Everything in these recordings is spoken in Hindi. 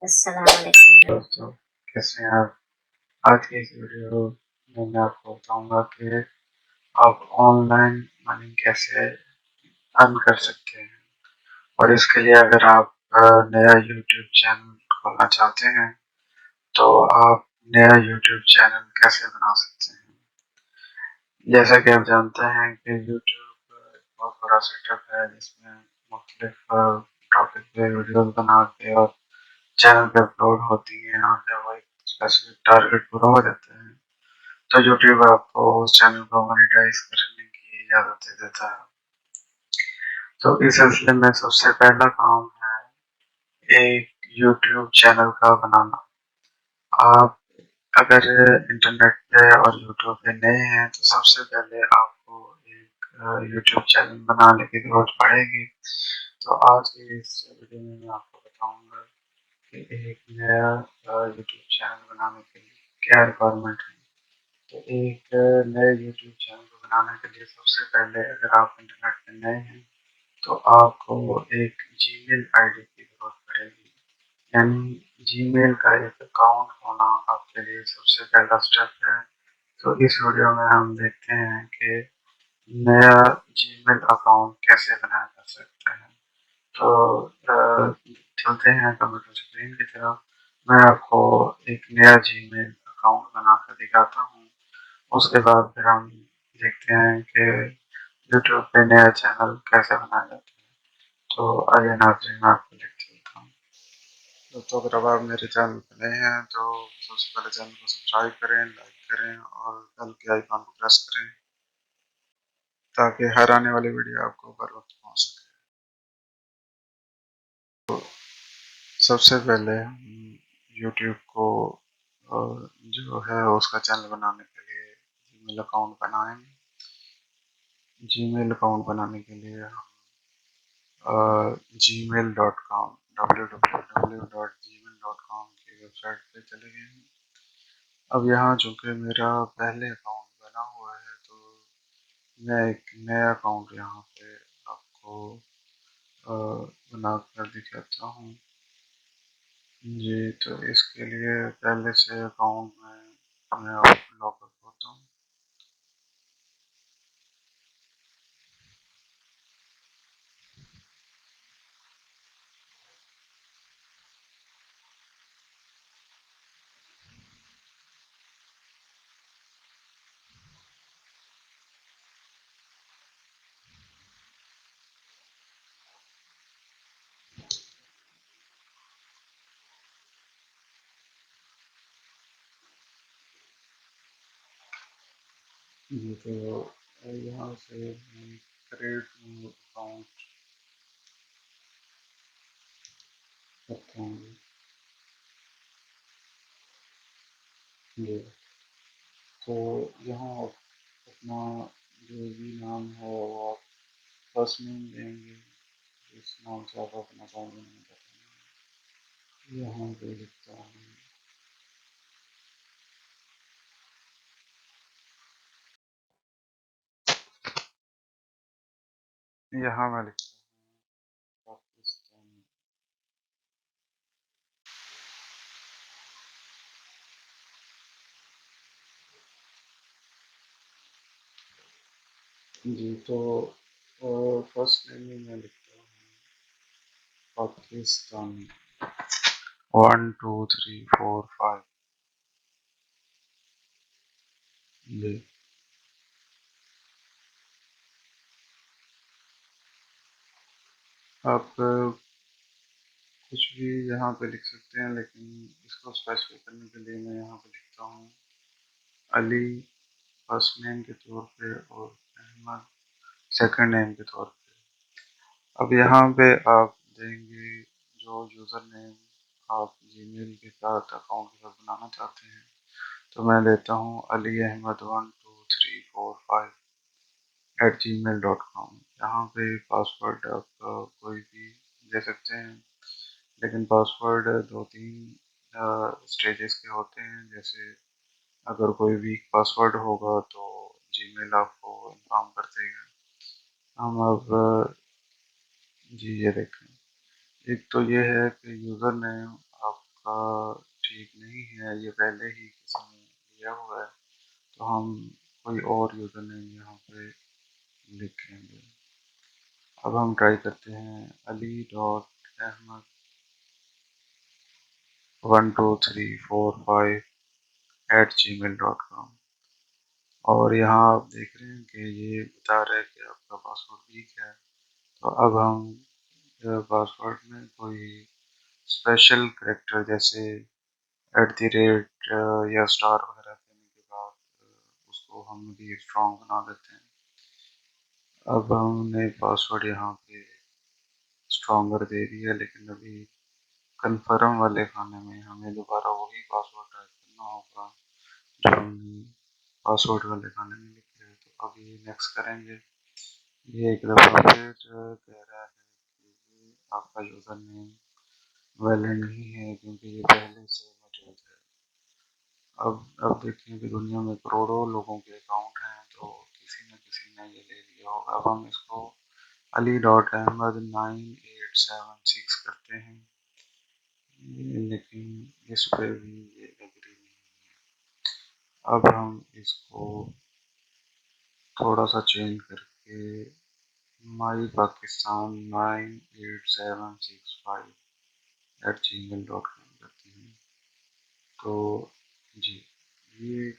अस्सलाम वालेकुम दोस्तों, कैसे हैं आप? आज की इस वीडियो में मैं आपको बताऊंगा कि आप ऑनलाइन मनी कैसे अर्न कर सकते हैं। और इसके लिए अगर आप नया यूट्यूब चैनल खोलना चाहते हैं तो आप नया यूट्यूब चैनल कैसे बना सकते हैं। जैसा कि आप जानते हैं कि यूट्यूब बहुत बड़ा सेटअप है जिसमें मुख्तलिफ टॉपिक पे वीडियोस बना के और चैनल पे अपलोड होती हैं और जब वो एक स्पेसिफिक टारगेट पूरा हो जाता है तो यूट्यूब आपको उस चैनल को मोनेटाइज करने की इजाज़त दे देता है। तो इस सिलसिले में सबसे पहला काम है एक यूट्यूब चैनल का बनाना। आप अगर इंटरनेट पे और यूट्यूब पे नए हैं तो सबसे पहले आपको एक यूट्यूब चैनल बनाने की ज़रूरत पड़ेगी। तो आज की इस वीडियो में मैं आपको बताऊंगा कि एक नया यूट्यूब चैनल बनाने के लिए क्या रिक्वायरमेंट है। तो एक नए यूट्यूब चैनल को बनाने के लिए सबसे पहले अगर आप इंटरनेट पे नए हैं तो आपको एक जीमेल आईडी की ज़रूरत पड़ेगी। यानी जीमेल का एक अकाउंट होना आपके लिए सबसे पहला स्टेप है। तो इस वीडियो में हम देखते हैं कि नया जीमेल अकाउंट कैसे बनाया जा सकता है। तो चलते हैं कंप्यूटर स्क्रीन की तरफ। मैं आपको एक नया जीमेल अकाउंट बनाकर दिखाता हूँ। उसके बाद फिर हम देखते हैं कि यूट्यूब पे नया चैनल कैसे बनाया जाता है। तो आइए नाज़रीन मैं आपको लिख देता हूँ। दोस्तों अगर अब आप मेरे चैनल पर नए हैं तो सबसे पहले चैनल को सब्सक्राइब करें, लाइक करें और बेल के आइकन को प्रेस करें ताकि हर आने वाली वीडियो आपको बर वक्त पहुँच सके। सबसे पहले हम यूट्यूब को जो है उसका चैनल बनाने के लिए जीमेल अकाउंट बनाएंगे। जीमेल अकाउंट बनाने के लिए हम gmail.com www.gmail.com की वेबसाइट पे चले गए हैं। अब यहाँ चूँकि मेरा पहले अकाउंट बना हुआ है तो मैं एक नया अकाउंट यहाँ पे आपको बना कर दिखाता हूँ। जी, तो इसके लिए पहले से अकाउंट में मैं लॉगआउट होता हूँ। जी, तो यहाँ से क्रिएट न्यू अकाउंट करता हूँ। जी, तो यहाँ आप अपना जो भी नाम है वो आप फर्स्ट नेम देंगे, इस नाम से आप अपना अकाउंट नहीं करेंगे। यहाँ पे लिखता हूँ यहाँ मैं लिखता हूँ पाकिस्तान। जी, तो फर्स्ट नेम में मैं लिखता हूँ पाकिस्तान 1 2 3 4 5। जी, आप कुछ भी यहाँ पे लिख सकते हैं लेकिन इसको स्पेसिफाई करने के लिए मैं यहाँ पे लिखता हूँ अली फर्स्ट नेम के तौर पे और अहमद सेकंड नेम के तौर पे। अब यहाँ पे आप देंगे जो यूज़र नेम आप जीमेल के साथ अकाउंट के साथ बनाना चाहते हैं। तो मैं देता हूँ अली अहमद 1 2 3 4 5 @gmail.com। यहाँ पे पासवर्ड आप कोई भी दे सकते हैं लेकिन पासवर्ड 2 3 स्टेजेस के होते हैं। जैसे अगर कोई वीक पासवर्ड होगा तो जीमेल आपको इन्फॉर्म कर देगा। हम अब जी ये देखें, एक तो ये है कि यूज़र नेम आप आपका ठीक नहीं है, ये पहले ही किसी ने लिया हुआ है, तो हम कोई और यूज़र नेम यहाँ पे लिखेंगे। अब हम ट्राई करते हैं ali.ahmad12345@gmail.com, और यहाँ आप देख रहे हैं कि ये बता रहा है कि आपका पासवर्ड वीक है। तो अब हम पासवर्ड में कोई स्पेशल करेक्टर जैसे @ या स्टार वगैरह देने के बाद उसको हम भी स्ट्रॉन्ग बना देते हैं। अब हमने पासवर्ड यहाँ पे स्ट्रॉन्गर दे दिया, लेकिन अभी कन्फर्म वाले खाने में हमें दोबारा वही पासवर्ड टाइप करना होगा जो हमने पासवर्ड वाले खाने में लिखे है। तो अभी नेक्स्ट करेंगे। ये एक दफ़ा फिर कह रहा है कि आपका यूज़र नेम वैलिड नहीं है क्योंकि ये पहले से मौजूद है। अब देखिए कि दुनिया में करोड़ों लोगों के अकाउंट हैं, तो किसी न किसी ने ये ले लिया होगा। अब हम इसको ali.ahmad9876 करते हैं, लेकिन इस पे भी ये एग्री नहीं है। अब हम इसको थोड़ा सा चेंज करके mypakistan98765@gmail.com करते हैं। तो जी, ये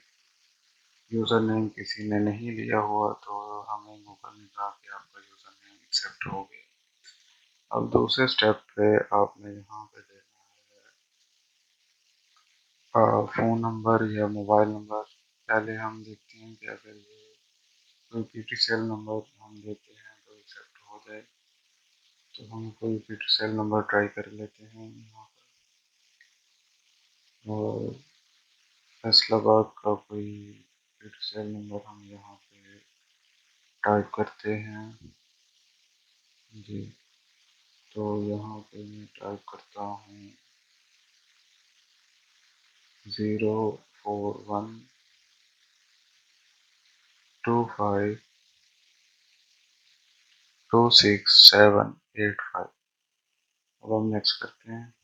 यूज़र नेम किसी ने नहीं लिया हुआ, तो हमें गूगल ने कहा कि आपका यूज़र नेम एक्सेप्ट हो गया। अब दूसरे स्टेप पे आपने यहाँ पे देना है फ़ोन नंबर या मोबाइल नंबर। पहले हम देखते हैं कि अगर ये कोई PTCL नंबर हम देते हैं तो एक्सेप्ट हो जाए, तो हम कोई PTCL नंबर ट्राई कर लेते हैं यहाँ पर, और फैसलाबाद का कोई PTCL नंबर हम यहाँ पे टाइप करते हैं। जी, तो यहाँ पे मैं टाइप करता हूँ 04125268785। अब हम नेक्स्ट करते हैं,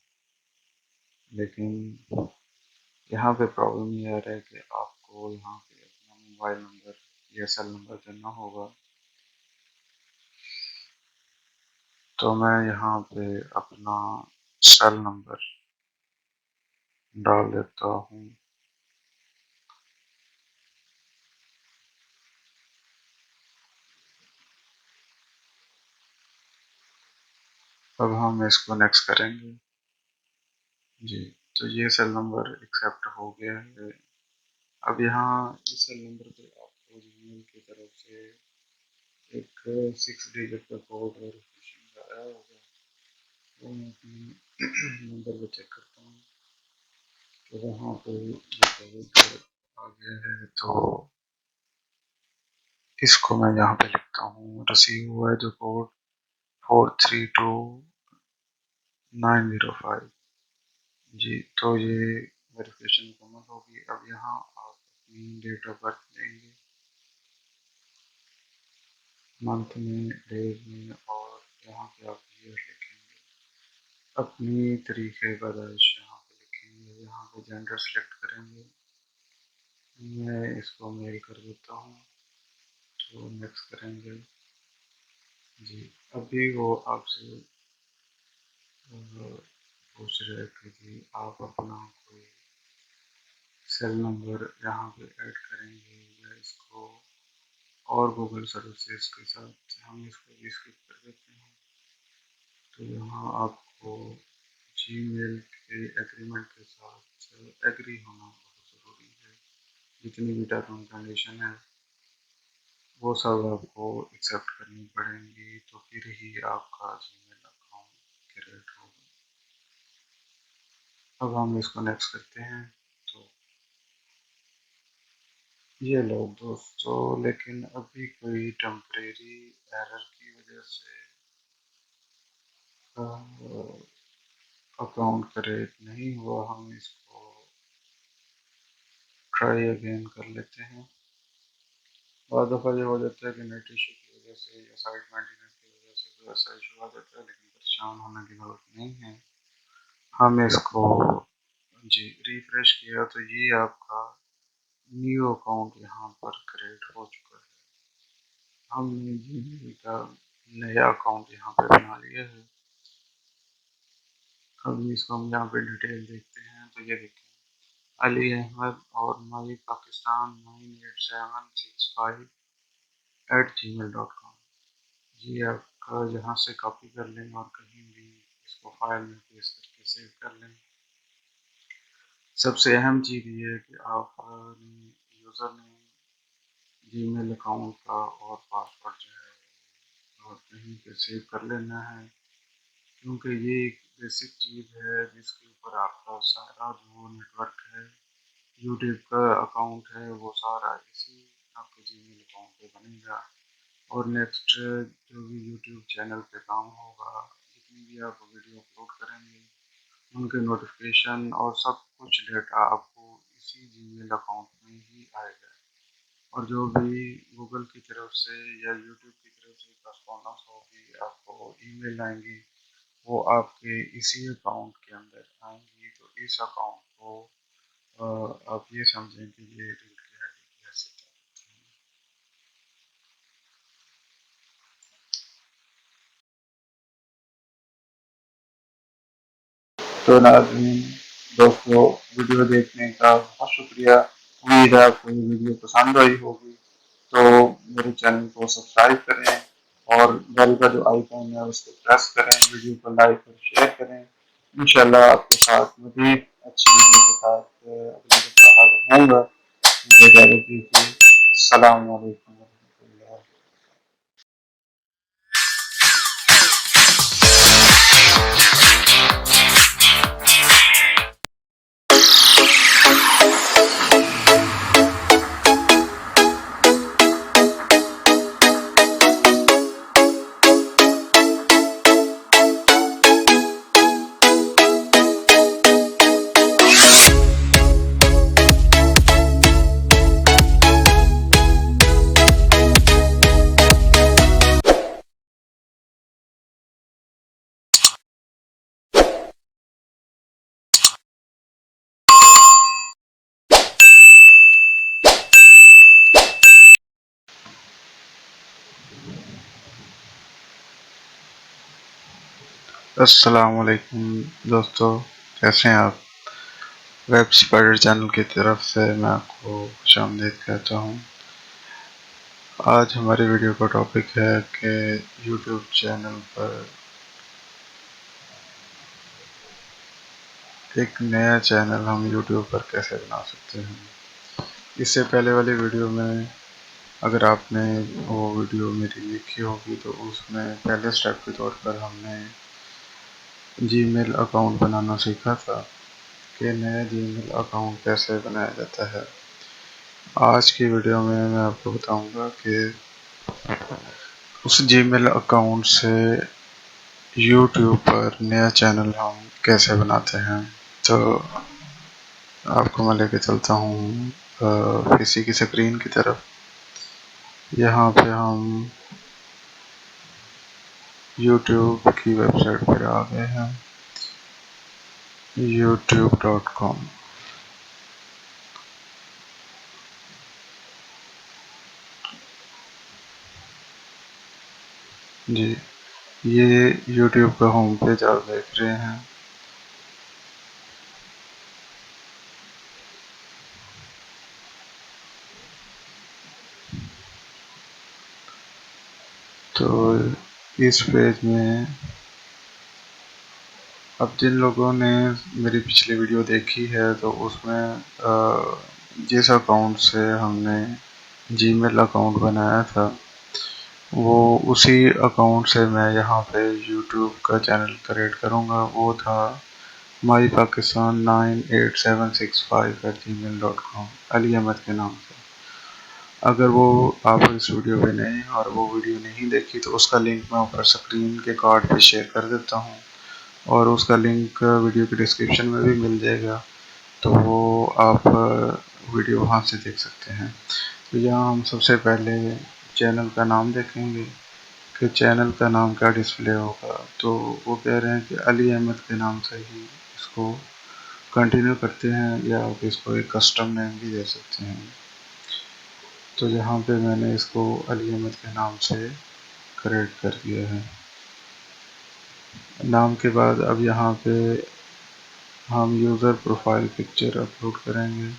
लेकिन यहाँ पे प्रॉब्लम ये आ रहा है कि आपको यहाँ पे अपना मोबाइल नंबर या सेल नंबर देना होगा। तो मैं यहाँ पे अपना सेल नंबर डाल देता हूँ। अब हम इसको नेक्स्ट करेंगे। जी, तो ये सेल नंबर एक्सेप्ट हो गया है। अब यहाँ इस सेल नंबर पे आपको जीमेल की तरफ से एक 6 डिजिट का कोड वेरिफिकेशन आया होगा। तो मैं अपने नंबर को चेक करता हूँ, तो वहाँ पे ये कोड आ गया है। तो इसको मैं यहाँ पे लिखता हूँ, रिसीव हुआ है जो कोड 432905। जी, तो ये वेरिफिकेशन मुकम्मल होगी। अब यहाँ आप अपनी डेट ऑफ बर्थ देंगे, मंथ में, डेज में, और यहाँ पे आप ईयर लिखेंगे। अपनी तरीके पैदाइश यहाँ पे लिखेंगे, यहाँ पे जेंडर सेलेक्ट करेंगे। मैं इसको मेल कर देता हूँ, तो नेक्स्ट करेंगे। जी, अभी वो आपसे पूछ रहे थे कि आप अपना कोई सेल नंबर यहाँ पे ऐड करेंगे या इसको, और गूगल सर्विसेज के साथ हम इसको भी स्किप कर देते हैं। तो यहाँ आपको जीमेल के एग्रीमेंट के साथ एग्री होना बहुत ज़रूरी है। जितनी भी टर्म एंड कंडीशन है वो सब आपको एक्सेप्ट करनी पड़ेंगी, तो फिर ही आपका जीमेल अकाउंट क्रिएट होगा। अब हम इसको नेक्स्ट करते हैं। तो ये लोग दोस्तों, लेकिन अभी कोई टेम्परेरी एरर की वजह से अकाउंट क्रिएट नहीं हुआ। हम इसको ट्राई अगेन कर लेते हैं। बहुत दफ़ा ये हो जाता है कि नेट इशू की वजह से या साइट मेंटेनेंस की वजह से कोई ऐसा इशू आ जाता है, लेकिन परेशान होने की ज़रूरत नहीं है। हम इसको जी, रिफ्रेश किया तो ये आपका न्यू अकाउंट यहाँ पर क्रिएट हो चुका है। हमने जीमेल का नया अकाउंट यहाँ पे बना लिया है। अब इसको हम यहाँ पे डिटेल देखते हैं तो ये देखिए, अली अहमद और माई पाकिस्तान 98765@gmail.com। ये आपका यहाँ से कॉपी कर लें और कहीं भी इसको फाइल में पेस्ट करके सेव कर लें। सबसे अहम चीज़ ये है कि आपने यूज़र नेम, जीमेल अकाउंट का और पासवर्ड जो है और कहीं पे सेव कर लेना है, क्योंकि ये एक बेसिक चीज़ है जिसके ऊपर आपका सारा जो नेटवर्क है, यूट्यूब का अकाउंट है, वो सारा इसी आपके जीमेल अकाउंट पे बनेगा। और नेक्स्ट जो भी यूट्यूब चैनल पे काम होगा, जितनी भी आप वीडियो अपलोड करेंगे, उनके नोटिफिकेशन और सब कुछ डेटा आपको इसी जीमेल अकाउंट में ही आएगा। और जो भी गूगल की तरफ से या यूट्यूब की तरफ से करस्पॉन्डेंस होगी, आपको ईमेल आएंगी, वो आपके इसी अकाउंट के अंदर आएंगी। तो इस अकाउंट को आप ये समझें कि ये रील की हड्डी की हैसियत है। तो नाज़रीन, दोस्तों, वीडियो देखने का बहुत शुक्रिया। उम्मीद है आपको ये वीडियो पसंद आई होगी। तो मेरे चैनल को सब्सक्राइब करें और बेल का जो आइकन है उसको प्रेस करें, वीडियो को लाइक और शेयर करें। इंशाल्लाह आपके साथ मज़ीद अच्छी वीडियो के साथ अगली दफ़ा हाज़िर होऊंगा। मुझे इजाज़त दीजिए। अस्सलाम वालेकुम वरहमतुल्लाह। अस्सलाम वालेकुम दोस्तों, कैसे हैं आप? वेब स्पाइडर चैनल की तरफ से मैं आपको खुशामदीद कहता हूँ। आज हमारी वीडियो का टॉपिक है कि यूट्यूब चैनल पर एक नया चैनल हम यूट्यूब पर कैसे बना सकते हैं। इससे पहले वाली वीडियो में अगर आपने वो वीडियो मेरी देखी होगी तो उसमें पहले स्टेप के तौर पर हमने जीमेल अकाउंट बनाना सीखा था कि नया जीमेल अकाउंट कैसे बनाया जाता है। आज की वीडियो में मैं आपको बताऊंगा कि उस जीमेल अकाउंट से यूट्यूब पर नया चैनल हम कैसे बनाते हैं। तो आपको मैं लेके चलता हूँ किसी की स्क्रीन की तरफ। यहाँ पे हम यूट्यूब की वेबसाइट पर आ गए हैं, youtube.com। जी, ये यूट्यूब का होम पेज आप देख रहे हैं। तो इस पेज में अब जिन लोगों ने मेरी पिछली वीडियो देखी है तो उसमें जिस अकाउंट से हमने जीमेल अकाउंट बनाया था, वो उसी अकाउंट से मैं यहाँ पे यूट्यूब का चैनल क्रिएट करूँगा। वो था माई पाकिस्तान 98765@gmail.com, अली अहमद के नाम से। अगर वो आप इस वीडियो पे नहीं और वो वीडियो नहीं देखी तो उसका लिंक मैं ऊपर स्क्रीन के कार्ड पे शेयर कर देता हूँ और उसका लिंक वीडियो के डिस्क्रिप्शन में भी मिल जाएगा। तो वो आप वीडियो वहाँ से देख सकते हैं। तो यहाँ हम सबसे पहले चैनल का नाम देखेंगे कि चैनल का नाम क्या डिस्प्ले होगा। तो वो कह रहे हैं कि अली अहमद के नाम से ही इसको कंटिन्यू करते हैं या आप इसको एक कस्टम नेम भी दे सकते हैं। तो यहाँ पे मैंने इसको अली अहमद के नाम से क्रिएट कर दिया है। नाम के बाद अब यहाँ पे हम यूज़र प्रोफाइल पिक्चर अपलोड करेंगे।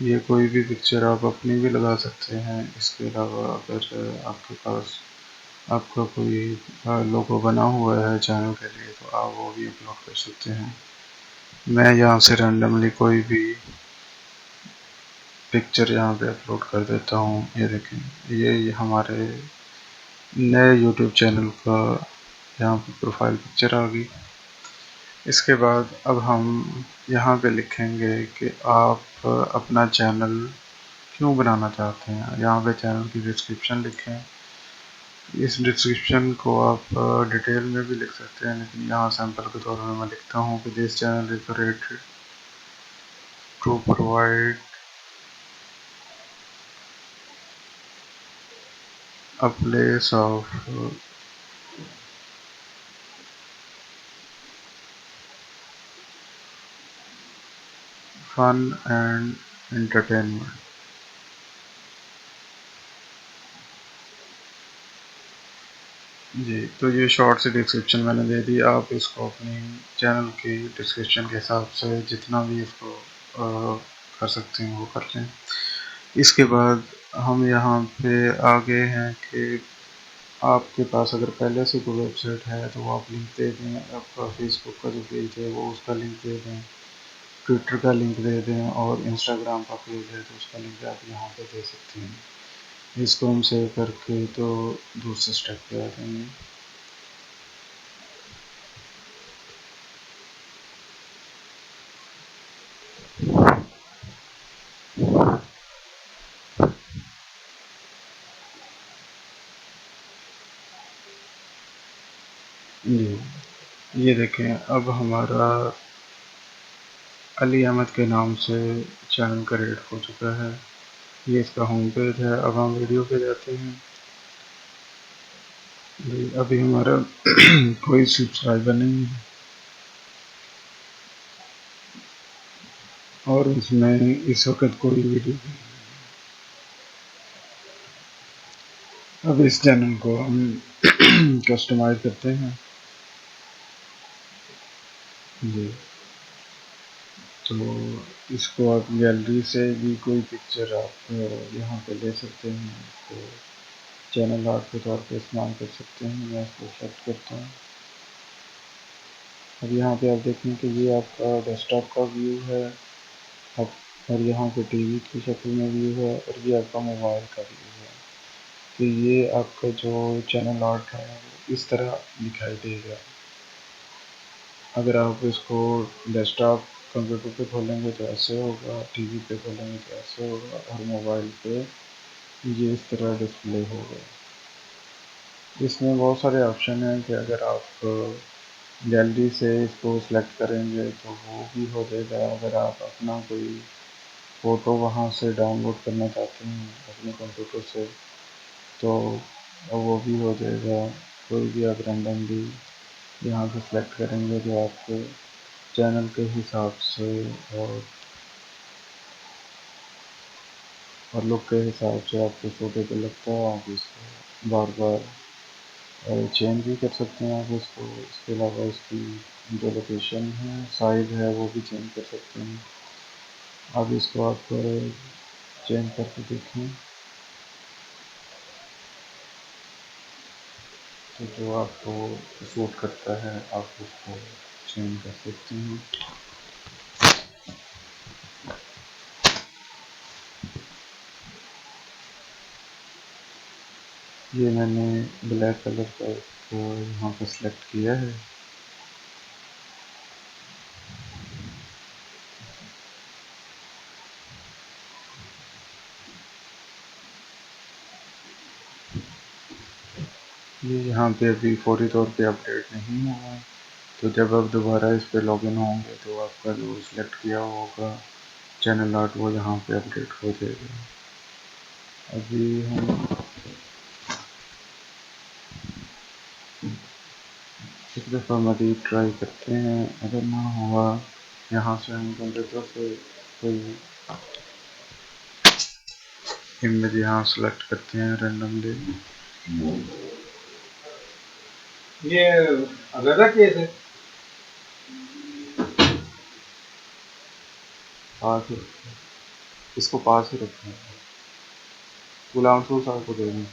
ये कोई भी पिक्चर आप अपनी भी लगा सकते हैं। इसके अलावा अगर आपके पास आपका कोई लोगो बना हुआ है चैनल के लिए तो आप वो भी अपलोड कर सकते हैं। मैं यहाँ से रैंडमली कोई भी पिक्चर यहाँ पे अपलोड कर देता हूँ। ये देखें, ये हमारे नए यूट्यूब चैनल का यहाँ पे प्रोफाइल पिक्चर आ गई। इसके बाद अब हम यहाँ पे लिखेंगे कि आप अपना चैनल क्यों बनाना चाहते हैं। यहाँ पे चैनल की डिस्क्रिप्शन लिखें। इस डिस्क्रिप्शन को आप डिटेल में भी लिख सकते हैं, लेकिन यहाँ सैंपल के तौर पर मैं लिखता हूँ कि this channel is created to provide a place of fun and entertainment। जी, तो ये शॉर्ट सी डिस्क्रिप्शन मैंने दे दी। आप इसको अपनी चैनल की डिस्क्रिप्शन के हिसाब से जितना भी इसको कर सकते हैं वो कर लें। इसके बाद हम यहाँ पे आगे हैं कि आपके पास अगर पहले से कोई वेबसाइट है तो वो आप लिंक दे दें। आपका फेसबुक का जो पेज है वो उसका लिंक दे दें, ट्विटर का लिंक दे दें और इंस्टाग्राम का पेज है तो उसका लिंक आप यहाँ पे दे सकते हैं। इसको हम सेव करके तो दूसरे स्टेप पे आ जाएंगे। जी, ये देखें, अब हमारा अली अहमद के नाम से चैनल क्रिएट हो चुका है। ये इसका होम पेज है। अब हम वीडियो पे जाते हैं। जी, अभी हमारा कोई सब्सक्राइबर नहीं है और इसमें इस वक्त कोई वीडियो नहीं है। अब इस चैनल को हम कस्टमाइज करते हैं। जी, तो इसको आप गैलरी से भी कोई पिक्चर आप यहाँ पे ले सकते हैं। इसको चैनल आर्ट के तौर पे इस्तेमाल कर सकते हैं। मैं इसको सेलेक्ट करता हूँ। अब यहाँ पे आप देखें कि ये आपका डेस्कटॉप का व्यू है। अब और यहाँ पे टीवी की शक्ल में व्यू है और ये आपका मोबाइल का व्यू है। तो ये आपका जो चैनल आर्ट है वो इस तरह दिखाई देगा। अगर आप इसको डेस्कटॉप कंप्यूटर पे खोलेंगे तो ऐसे होगा, टीवी पे खोलेंगे तो ऐसे होगा और मोबाइल पे ये इस तरह डिस्प्ले होगा। इसमें बहुत सारे ऑप्शन हैं कि अगर आप गैलरी से इसको सिलेक्ट करेंगे तो वो भी हो जाएगा। अगर आप अपना कोई फ़ोटो वहाँ से डाउनलोड करना चाहते हैं अपने कंप्यूटर से तो वो भी हो जाएगा। कोई भी आप रैंडमली यहाँ से सिलेक्ट करेंगे जो आपके चैनल के हिसाब से और लुक के हिसाब से आपको सूटेबल लगता है आप इसको बार बार चेंज भी कर सकते हैं आप इसको। इसके अलावा इसकी जो लोकेशन है, साइज़ है वो भी चेंज कर सकते हैं। अब इसको आप चेंज करके देखें तो जो आपको सूट करता है आप उसको चेंज कर सकते हैं। ये मैंने ब्लैक कलर का इसको यहाँ पर सिलेक्ट किया है। ये यहाँ पे अभी फौरी तौर पे अपडेट नहीं हुआ है, तो जब आप दोबारा इस पर लॉगिन होंगे तो आपका जो सिलेक्ट किया होगा चैनल आर्ट वो यहाँ पे अपडेट हो जाएगा। अभी हम एक दफ़ा मज़ीद ट्राई करते हैं, अगर ना हुआ यहाँ से हम कंप्यूटर से कोई इमेज यहाँ सेलेक्ट करते हैं रैंडमली। ये अगर केस है पास ही इसको पास ही रखना है, गुलाम सो साहब को दे दें।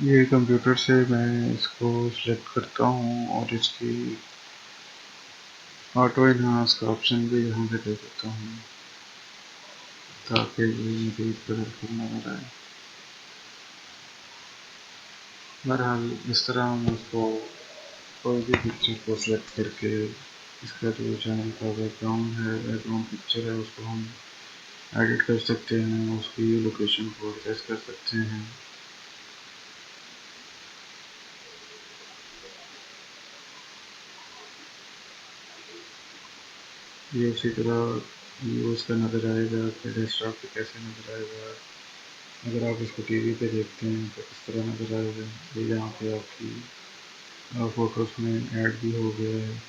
ये कंप्यूटर से मैं इसको सिलेक्ट करता हूँ और इसकी ऑटो इनहांस का ऑप्शन भी यहाँ पे दे देता हूँ ताकि ये मुझे कलरफुल नजर आए। बहरहाल इस तरह हम उसको कोई भी पिक्चर को सिलेक्ट करके इसका जो चैनल का बैकग्राउंड है, बैकग्राउंड पिक्चर है, उसको हम एडिट कर सकते हैं, उसकी लोकेशन को एडजस्ट कर सकते हैं। ये उसी तरह यूज़ का नज़र आएगा कि डेस्कटॉप पे कैसे नज़र आएगा। अगर आप इसको टीवी पे देखते हैं तो किस तरह नज़र आएगा। ये यहाँ पे आपकी फ़ोटोज़ में ऐड भी हो गया है।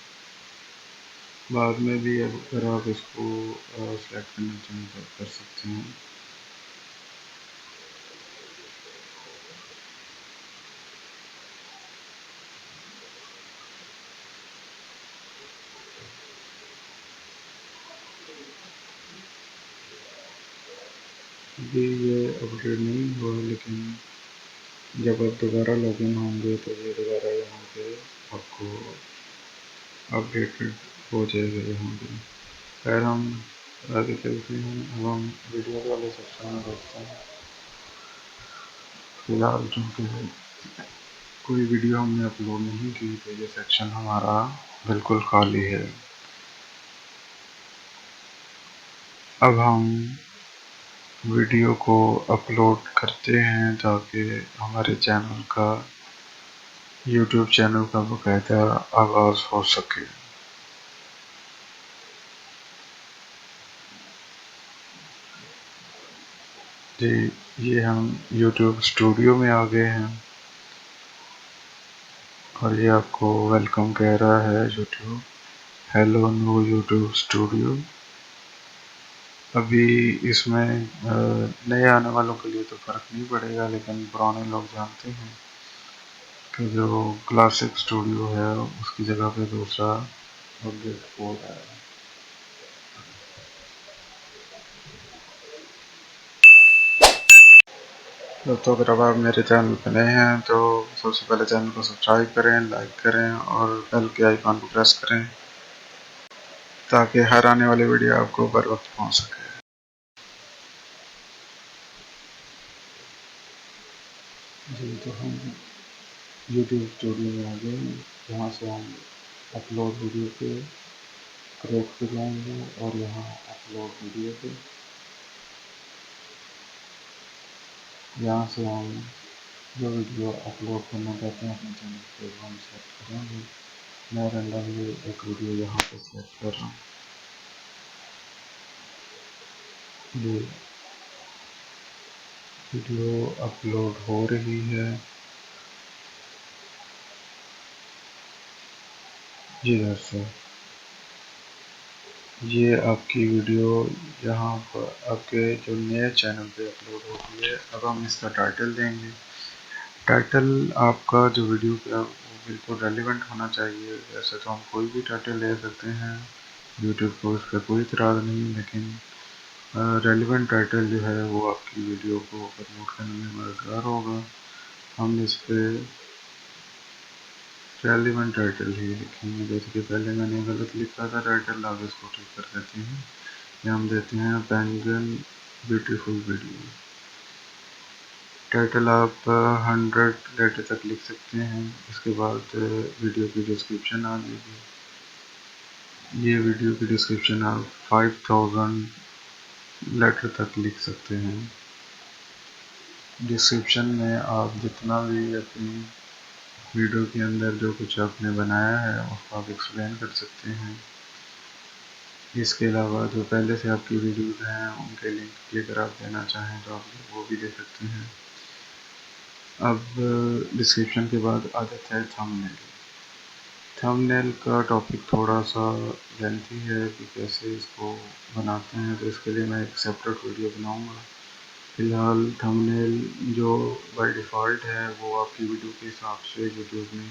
बाद में भी अगर आप इसको सेलेक्ट करना चाहें तो कर सकते हैं। अभी ये अपडेट नहीं हुआ, लेकिन जब आप दोबारा लॉगिन होंगे तो ये दोबारा यहाँ पे आपको अपडेटेड हो जाएगा यहाँ पे। खैर हम आगे चलते हैं। अब हम वीडियो वाले सेक्शन में देखते हैं। फिलहाल चूँकि कोई वीडियो हमने अपलोड नहीं की तो ये सेक्शन हमारा बिल्कुल खाली है। अब हम वीडियो को अपलोड करते हैं ताकि हमारे चैनल का, यूट्यूब चैनल का बाकायदा आगाज़ हो सके। जी, ये हम यूट्यूब स्टूडियो में आ गए हैं और ये आपको वेलकम कह रहा है YouTube. Hello new YouTube studio. अभी इसमें नए आने वालों के लिए तो फ़र्क नहीं पड़ेगा, लेकिन पुराने लोग जानते हैं कि जो क्लासिक स्टूडियो है उसकी जगह पे दूसरा अपडेट कोड आया है। दोस्तों, अगर अब आप मेरे चैनल पर नए हैं तो सबसे पहले चैनल को सब्सक्राइब करें, लाइक करें और बेल के आइकॉन को प्रेस करें ताकि हर आने वाली वीडियो आपको बर वक्त पहुँच सके। जी, तो हम यूट्यूब स्टूडियो में आ गए हैं, जहाँ से हम अपलोड वीडियो पे क्रिएट पे जाएंगे और यहाँ अपलोड वीडियो पे, यहाँ से हम जो वीडियो अपलोड करना चाहते हैं अपने चैनल पे वो हम सेलेक्ट करेंगे। मैं रैंडमली एक वीडियो यहाँ पे सेलेक्ट कर रहा हूँ। ये वीडियो अपलोड हो रही है। जी दोस्तों, ये आपकी वीडियो यहाँ पर आपके जो नए चैनल पे अपलोड होती है। अब हम इसका टाइटल देंगे। टाइटल आपका जो वीडियो का वो बिल्कुल रेलिवेंट होना चाहिए। वैसे तो हम कोई भी टाइटल ले सकते हैं, यूट्यूब को उस पर कोई इतराज़ नहीं, लेकिन रेलिवेंट टाइटल जो है वो आपकी वीडियो को प्रमोट करने में मददगार होगा। हम इस पर रेलिवेंट टाइटल ही लिखेंगे। जैसे कि पहले मैंने गलत लिखा था टाइटल, अब इसको ठीक कर देते हैं। ये हम देते हैं पेंगुइन ब्यूटीफुल वीडियो। टाइटल आप 100 लेटर तक लिख सकते हैं। इसके बाद वीडियो की डिस्क्रिप्शन आ जाएगी। ये वीडियो की डिस्क्रिप्शन आप 5000 लेटर तक लिख सकते हैं। डिस्क्रिप्शन में आप जितना भी अपनी वीडियो के अंदर जो कुछ आपने बनाया है उसको आप एक्सप्लेन कर सकते हैं। इसके अलावा जो पहले से आपकी वीडियोज़ हैं उनके लिंक भी अगर आप देना चाहें तो आप वो भी दे सकते हैं। अब डिस्क्रिप्शन के बाद आ जाता है थंबनेल। थंबनेल का टॉपिक थोड़ा सा लेंथी है कि कैसे इसको बनाते हैं, तो इसके लिए मैं एक सेपरेट वीडियो बनाऊंगा। फिलहाल थंबनेल जो बाय डिफ़ॉल्ट है वो आपकी वीडियो के हिसाब से यूट्यूब ने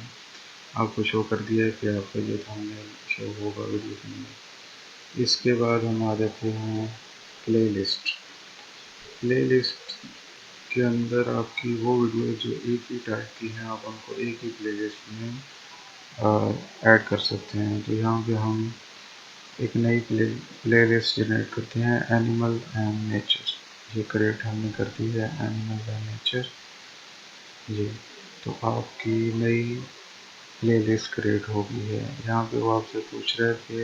आपको शो कर दिया है कि आपका ये थंबनेल शो होगा वीडियो के अंदर। इसके बाद हम आ जाते हैं प्लेलिस्ट। प्लेलिस्ट के अंदर आपकी वो वीडियो जो एक ही टाइप की हैं आप उनको एक ही प्लेलिस्ट में ऐड कर सकते हैं। तो यहाँ पे हम एक नई प्लेलिस्ट जनरेट करते हैं, एनिमल एंड नेचर। ये क्रिएट हमने कर दी है, एनिमल एंड नेचर जी। तो आपकी नई प्लेलिस्ट क्रिएट हो गई है। यहाँ पे वो आपसे पूछ रहा है कि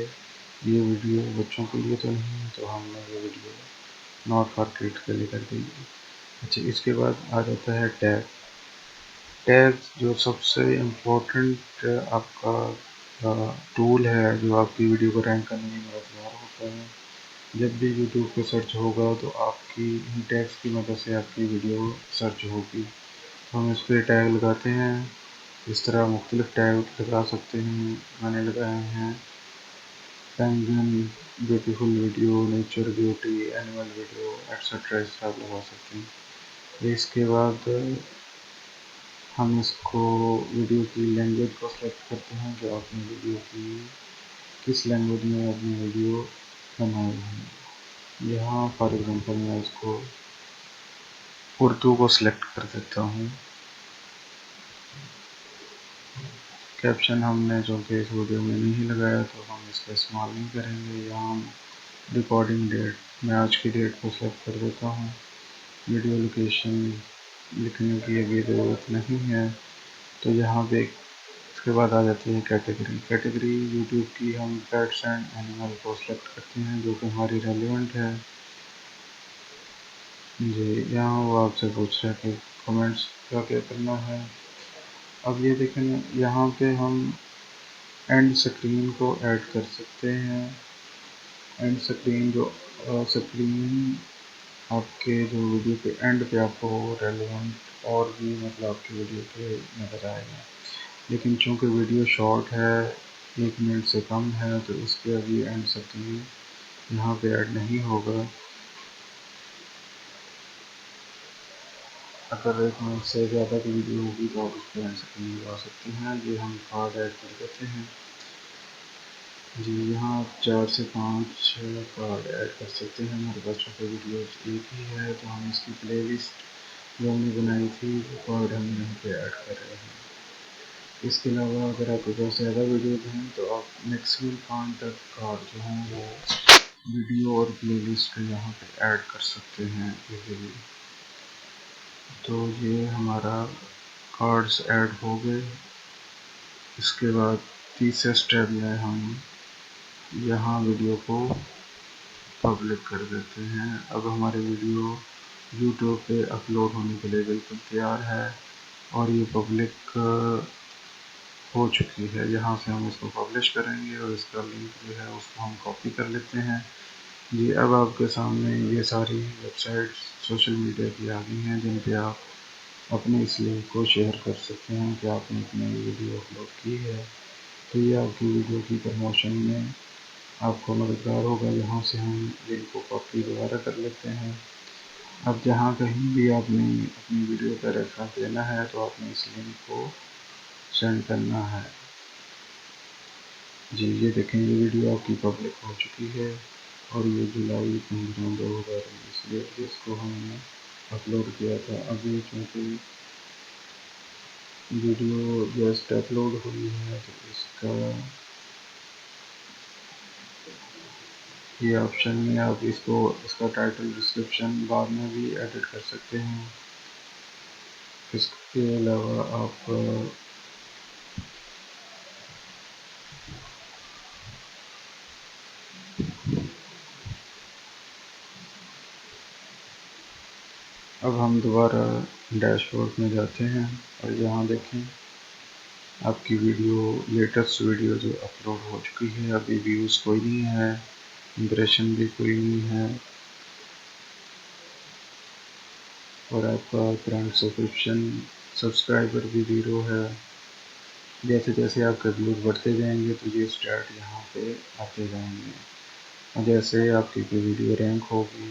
ये वीडियो बच्चों के लिए तो नहीं है, तो हमने ये वीडियो नॉट फॉर किड्स के लिए कर दी है। अच्छा, इसके बाद आ जाता है टैग। टैग जो सबसे इम्पोर्टेंट आपका टूल है जो आपकी वीडियो को रैंक करने में मददगार होता है। जब भी यूट्यूब पे सर्च होगा तो आपकी इन टैग्स की मदद से आपकी वीडियो सर्च होगी। तो हम इस पर टैग लगाते हैं। इस तरह मुख्तलिफ टैग लगा सकते हैं। मैंने लगाए हैं penguin beautiful video, nature beauty, animal video etcetera, इस तरह आप लगा सकते हैं। इसके बाद हम इसको वीडियो की लैंग्वेज को सेलेक्ट करते हैं जो आपने वीडियो की किस लैंग्वेज में अपनी वीडियो बनाई है। यहाँ फॉर एग्जांपल मैं इसको उर्दू को सिलेक्ट कर देता हूँ। कैप्शन हमने जो कि इस वीडियो में नहीं लगाया तो हम इसका इस्तेमाल नहीं करेंगे। यहाँ हम रिकॉर्डिंग डेट, मैं आज की डेट को सेलेक्ट कर देता हूँ। वीडियो लोकेशन लिखने की अभी ज़रूरत नहीं है। तो यहाँ पे इसके बाद आ जाती है कैटेगरी। कैटेगरी यूट्यूब की हम पेट्स एंड एनिमल को सेलेक्ट करते हैं जो कि हमारी रेलिवेंट है जी। यहाँ वो आपसे पूछ रहा है कि कमेंट्स का क्या करना है। अब ये देखें, यहाँ पे हम एंड स्क्रीन को ऐड कर सकते हैं। एंड स्क्रीन जो स्क्रीन आपके जो वीडियो के एंड पे आपको रेलिवेंट और भी मतलब आपकी वीडियो पे नज़र आएगा। लेकिन चूँकि वीडियो शॉर्ट है, 1 मिनट से कम है, तो इसके अभी एंड स्क्रीन यहाँ पे ऐड नहीं होगा। अगर 1 मिनट से ज़्यादा की वीडियो होगी तो आप उस पर एंड स्क्रीन लगा सकते हैं। ये हम कार्ड ऐड कर देते हैं जी। यहाँ आप 4 से 5 कार्ड ऐड कर सकते हैं। हमारे पास चूँकि वीडियो एक ही है तो हम इसकी प्लेलिस्ट जो हमने बनाई थी वो कार्ड हम यहाँ पे ऐड कर रहे हैं। इसके अलावा अगर आपके पास ज़्यादा वीडियोज़ हैं तो आप मैक्सिमम 5 तक कार्ड जो हैं वो वीडियो और प्लेलिस्ट यहाँ पे ऐड कर सकते हैं इजीली। तो ये हमारा कार्ड्स ऐड हो गए। इसके बाद तीसरे स्टेप में हम यहाँ वीडियो को पब्लिक कर देते हैं। अब हमारी वीडियो यूट्यूब पे अपलोड होने के लिए बिल्कुल तैयार है और ये पब्लिक हो चुकी है। यहाँ से हम इसको पब्लिश करेंगे और इसका लिंक जो है उसको हम कॉपी कर लेते हैं जी। अब आपके सामने ये सारी वेबसाइट्स सोशल मीडिया की आ गई हैं जिन पे आप अपने इस लिंक को शेयर कर सकते हैं कि आपने अपनी वीडियो अपलोड की है। तो ये आपकी वीडियो की प्रमोशन में आपको मददगार होगा। यहाँ से हम लिंक को कॉपी दोबारा कर लेते हैं। अब जहाँ कहीं भी आपने अपनी वीडियो का रेफरेंस देना है तो आपने इस लिंक को सेंड करना है जी। ये देखें, ये वीडियो आपकी पब्लिक हो चुकी है और ये जुलाई 15/2019 को हमने अपलोड किया था। अभी चूँकि वीडियो जस्ट अपलोड हुई है तो इसका ये ऑप्शन में आप इसको इसका टाइटल डिस्क्रिप्शन बाद में भी एडिट कर सकते हैं। इसके अलावा आप अब हम दोबारा डैशबोर्ड में जाते हैं और यहाँ देखें आपकी वीडियो, लेटेस्ट वीडियो जो अपलोड हो चुकी है, अभी व्यूज़ कोई नहीं है, इम्प्रेशन भी कोई नहीं है और आपका करंट सब्सक्राइबर भी 0 है। जैसे जैसे आपके व्यूज़ बढ़ते जाएंगे तो ये स्टार्ट यहाँ पे आते जाएंगे और जैसे आपकी कोई वीडियो रैंक होगी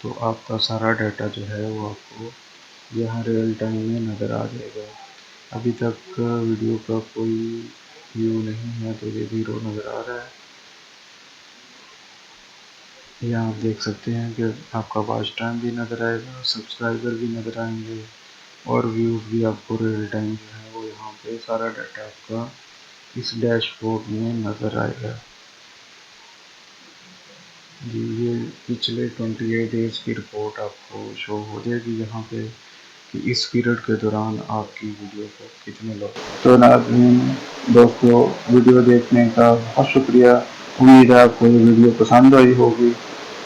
तो आपका सारा डाटा जो है वो आपको यहाँ रियल टाइम में नज़र आ जाएगा। अभी तक वीडियो का कोई व्यू नहीं है तो ये 0 नज़र आ रहा है। यहाँ आप देख सकते हैं कि आपका वॉच टाइम भी नज़र आएगा, सब्सक्राइबर भी नज़र आएंगे और व्यूज़ भी आपको रियल टाइम जो है वो यहाँ पे सारा डाटा आपका इस डैशबोर्ड में नज़र आएगा। जी, ये पिछले 28 डेज़ की रिपोर्ट आपको शो हो जाएगी यहाँ पे कि इस पीरियड के दौरान आपकी वीडियो को कितने लोग। तो नाज़रीन दोस्तों, वीडियो देखने का बहुत शुक्रिया। उम्मीद है आपको ये वीडियो पसंद आई होगी।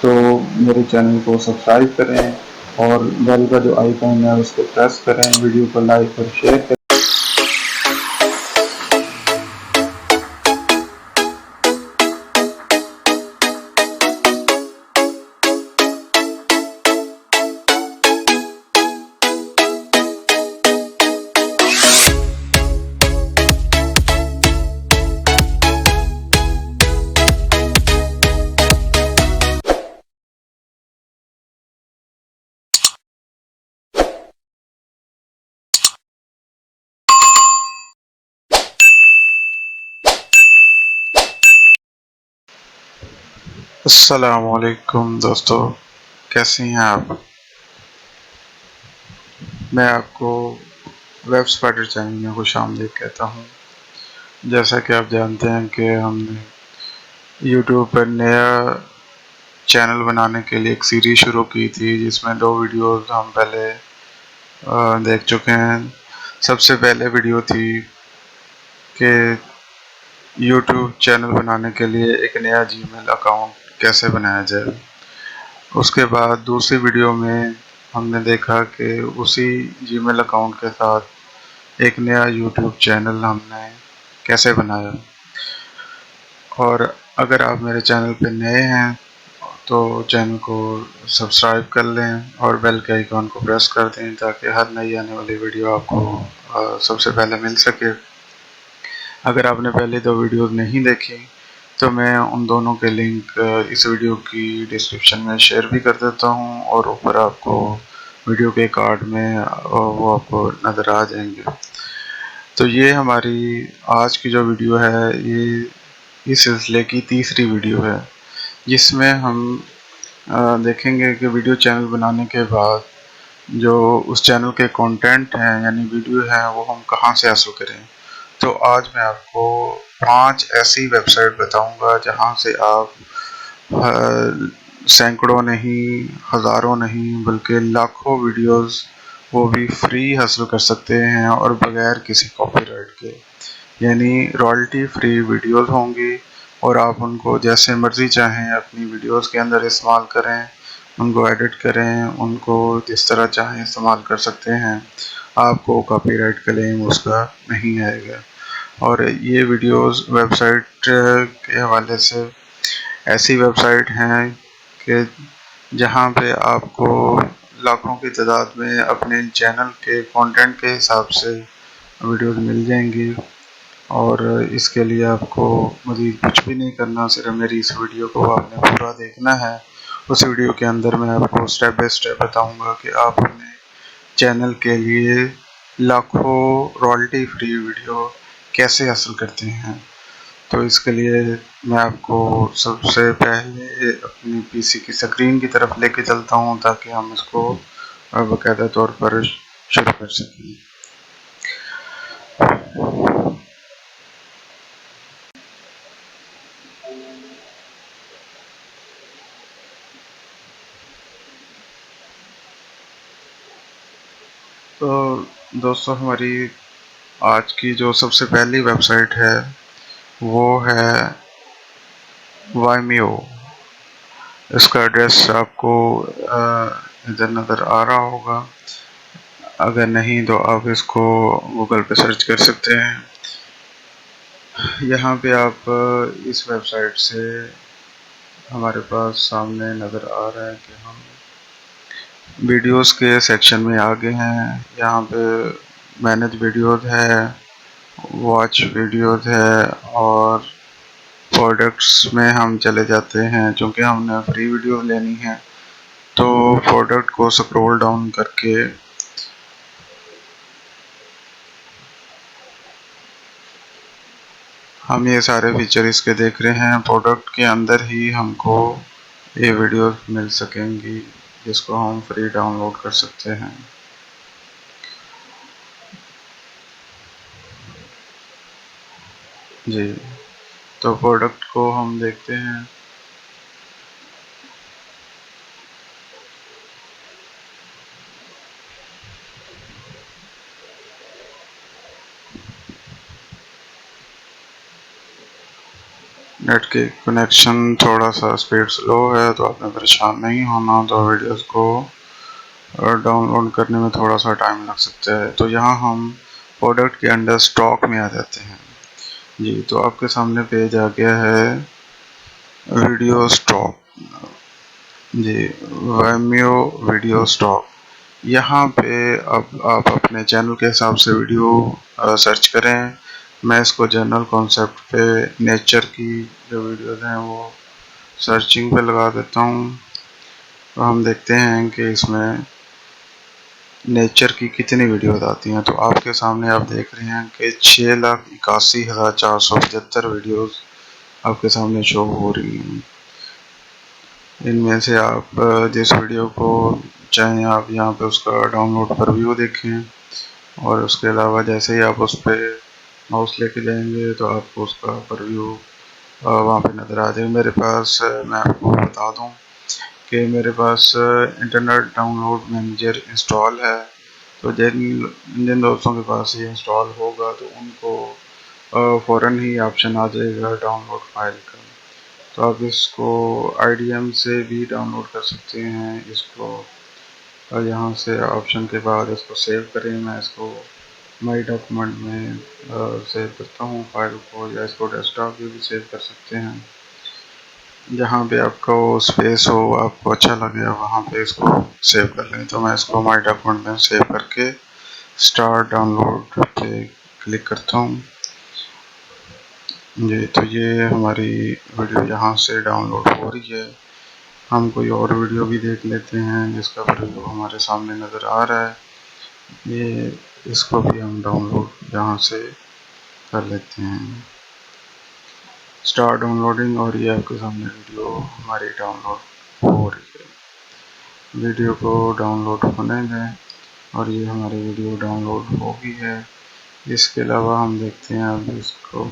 तो मेरे चैनल को सब्सक्राइब करें और बेल का जो आइकन है उसको प्रेस करें, वीडियो को लाइक और शेयर करें। अस्सलामुअलैकुम दोस्तों, कैसे हैं आप? मैं आपको वेब स्पाइडर चैनल में खुशामदीद कहता हूँ। जैसा कि आप जानते हैं कि हमने यूट्यूब पर नया चैनल बनाने के लिए एक सीरीज शुरू की थी जिसमें 2 वीडियोस हम पहले देख चुके हैं। सबसे पहले वीडियो थी कि यूट्यूब चैनल बनाने के लिए एक नया जीमेल अकाउंट कैसे बनाया जाए। उसके बाद दूसरी वीडियो में हमने देखा कि उसी जीमेल अकाउंट के साथ एक नया यूट्यूब चैनल हमने कैसे बनाया। और अगर आप मेरे चैनल पे नए हैं तो चैनल को सब्सक्राइब कर लें और बेल के आइकॉन को प्रेस कर दें ताकि हर नई आने वाली वीडियो आपको सबसे पहले मिल सके। अगर आपने पहले 2 वीडियोज़ नहीं देखी तो मैं उन दोनों के लिंक इस वीडियो की डिस्क्रिप्शन में शेयर भी कर देता हूं और ऊपर आपको वीडियो के कार्ड में वो आपको नज़र आ जाएंगे। तो ये हमारी आज की जो वीडियो है ये इस सिलसिले की तीसरी वीडियो है जिसमें हम देखेंगे कि वीडियो चैनल बनाने के बाद जो उस चैनल के कंटेंट हैं यानी वीडियो हैं वो हम कहाँ से हासिल करें। तो आज मैं आपको 5 ऐसी वेबसाइट बताऊंगा जहां से आप सैकड़ों नहीं, हज़ारों नहीं बल्कि लाखों वीडियोस वो भी फ्री हासिल कर सकते हैं और बगैर किसी कॉपीराइट के, यानी रॉयल्टी फ्री वीडियोस होंगी और आप उनको जैसे मर्ज़ी चाहें अपनी वीडियोस के अंदर इस्तेमाल करें, उनको एडिट करें, उनको जिस तरह चाहें इस्तेमाल कर सकते हैं। आपको कॉपीराइट क्लेम उसका नहीं आएगा। और ये वीडियोस वेबसाइट के हवाले से ऐसी वेबसाइट हैं कि जहां पे आपको लाखों की तादाद में अपने चैनल के कंटेंट के हिसाब से वीडियोस मिल जाएंगी और इसके लिए आपको मज़ीद कुछ भी नहीं करना, सिर्फ मेरी इस वीडियो को आपने पूरा देखना है। उस वीडियो के अंदर मैं आपको स्टेप बाय स्टेप बताऊंगा कि आप अपने चैनल के लिए लाखों रॉयल्टी फ्री वीडियो कैसे हासिल करते हैं। तो इसके लिए मैं आपको सबसे पहले अपनी पीसी की स्क्रीन की तरफ लेके चलता हूं ताकि हम इसको बाकायदा तौर पर शुरू कर सकें। तो दोस्तों, हमारी आज की जो सबसे पहली वेबसाइट है वो है वाईमियो। इसका एड्रेस आपको इधर नज़र आ रहा होगा। अगर नहीं तो आप इसको गूगल पे सर्च कर सकते हैं। यहाँ पे आप इस वेबसाइट से हमारे पास सामने नज़र आ रहा है कि हम वीडियोस के सेक्शन में आ गए हैं। यहाँ पे मैनेज वीडियोस है, वॉच वीडियोस है और प्रोडक्ट्स में हम चले जाते हैं। चूँकि हमने फ्री वीडियो लेनी है तो प्रोडक्ट को स्क्रॉल डाउन करके हम ये सारे फीचर इसके देख रहे हैं। प्रोडक्ट के अंदर ही हमको ये वीडियो मिल सकेंगी जिसको हम फ्री डाउनलोड कर सकते हैं। जी, तो प्रोडक्ट को हम देखते हैं। नेट के कनेक्शन थोड़ा सा स्पीड स्लो है तो आपने परेशान नहीं होना। तो वीडियोस को डाउनलोड करने में थोड़ा सा टाइम लग सकता है। तो यहाँ हम प्रोडक्ट के अंडर स्टॉक में आ जाते हैं। जी, तो आपके सामने पेज आ गया है वीडियो स्टॉक। जी, Vimeo वीडियो स्टॉक। यहाँ पे अब आप अपने चैनल के हिसाब से वीडियो सर्च करें। मैं इसको जनरल कॉन्सेप्ट पे नेचर की जो वीडियोस हैं वो सर्चिंग पे लगा देता हूँ। तो हम देखते हैं कि इसमें नेचर की कितनी वीडियोस आती हैं। तो आपके सामने आप देख रहे हैं कि 6,81,475 वीडियोस आपके सामने शो हो रही हैं। इनमें से आप जिस वीडियो को चाहें आप यहाँ पे उसका डाउनलोड पर व्यू देखें और उसके अलावा जैसे ही आप उस पर माउस लेके जाएंगे तो आपको उसका पर व्यू वहाँ पे नज़र आ जाएगा। मेरे पास मैं आपको बता दूँ कि मेरे पास इंटरनेट डाउनलोड मैनेजर इंस्टॉल है। तो जिन जिन दोस्तों के पास ये इंस्टॉल होगा तो उनको फ़ौरन ही ऑप्शन आ जाएगा डाउनलोड फाइल का। तो आप इसको IDM से भी डाउनलोड कर सकते हैं इसको। और यहाँ से ऑप्शन के बाद इसको सेव करें। मैं इसको माई डॉक्यूमेंट में सेव करता हूँ फाइल को, या इसको डेस्कटॉप पे भी सेव कर सकते हैं। जहाँ पे आपको स्पेस हो, आपको अच्छा लगे वहाँ पे इसको सेव कर लें। तो मैं इसको माई डॉक्यूमेंट में सेव करके स्टार्ट डाउनलोड पे क्लिक करता हूँ। जी, तो ये हमारी वीडियो यहाँ से डाउनलोड हो रही है। हम कोई और वीडियो भी देख लेते हैं जिसका वीडियो हमारे सामने नज़र आ रहा है। ये इसको भी हम डाउनलोड यहाँ से कर लेते हैं। स्टार्ट डाउनलोडिंग और ये आपके सामने वीडियो हमारी डाउनलोड हो रही है। वीडियो को डाउनलोड होने दें और ये हमारी वीडियो डाउनलोड हो गई है। इसके अलावा हम देखते हैं अब इसको,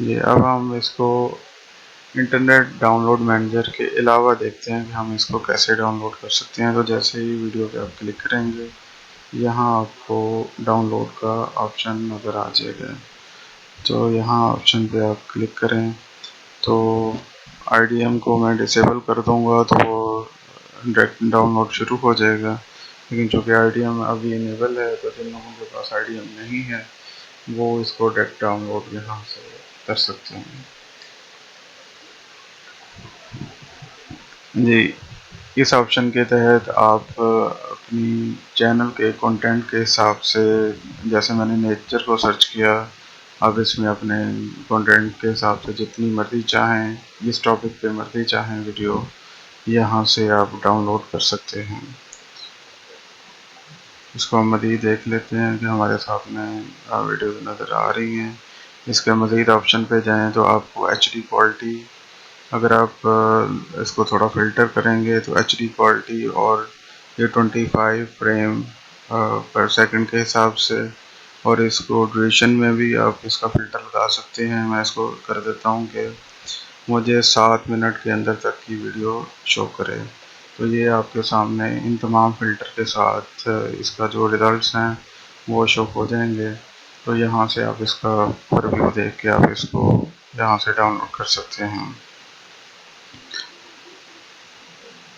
ये अब हम इसको इंटरनेट डाउनलोड मैनेजर के अलावा देखते हैं कि हम इसको कैसे डाउनलोड कर सकते हैं। तो जैसे ही वीडियो पे आप क्लिक करेंगे यहाँ आपको डाउनलोड का ऑप्शन नज़र आ जाएगा। तो यहाँ ऑप्शन पे आप क्लिक करें तो IDM को मैं डिसेबल कर दूँगा तो वो डायरेक्ट डाउनलोड शुरू हो जाएगा। लेकिन चूँकि IDM अभी इनेबल है तो जिन लोगों के पास IDM नहीं है वो इसको डायरेक्ट डाउनलोड यहाँ से कर सकते हैं। जी, इस ऑप्शन के तहत आप अपनी चैनल के कंटेंट के हिसाब से, जैसे मैंने नेचर को सर्च किया, आप इसमें अपने कंटेंट के हिसाब से जितनी मर्ज़ी चाहें, जिस टॉपिक पे मर्ज़ी चाहें वीडियो यहाँ से आप डाउनलोड कर सकते हैं। इसको हम मज़ीद देख लेते हैं कि हमारे सामने वीडियो नज़र आ रही हैं। इसके मज़ीद ऑप्शन पे जाएँ तो आपको HD क्वालिटी, अगर आप इसको थोड़ा फ़िल्टर करेंगे तो HD क्वालिटी और ये 25 फ्रेम पर सेकंड के हिसाब से, और इसको ड्यूरेशन में भी आप इसका फ़िल्टर लगा सकते हैं। मैं इसको कर देता हूँ कि मुझे 7 मिनट के अंदर तक की वीडियो शो करे। तो ये आपके सामने इन तमाम फ़िल्टर के साथ इसका जो रिज़ल्ट्स हैं वो शो हो जाएंगे। तो यहाँ से आप इसका रिव्यू देख के आप इसको यहाँ से डाउनलोड कर सकते हैं।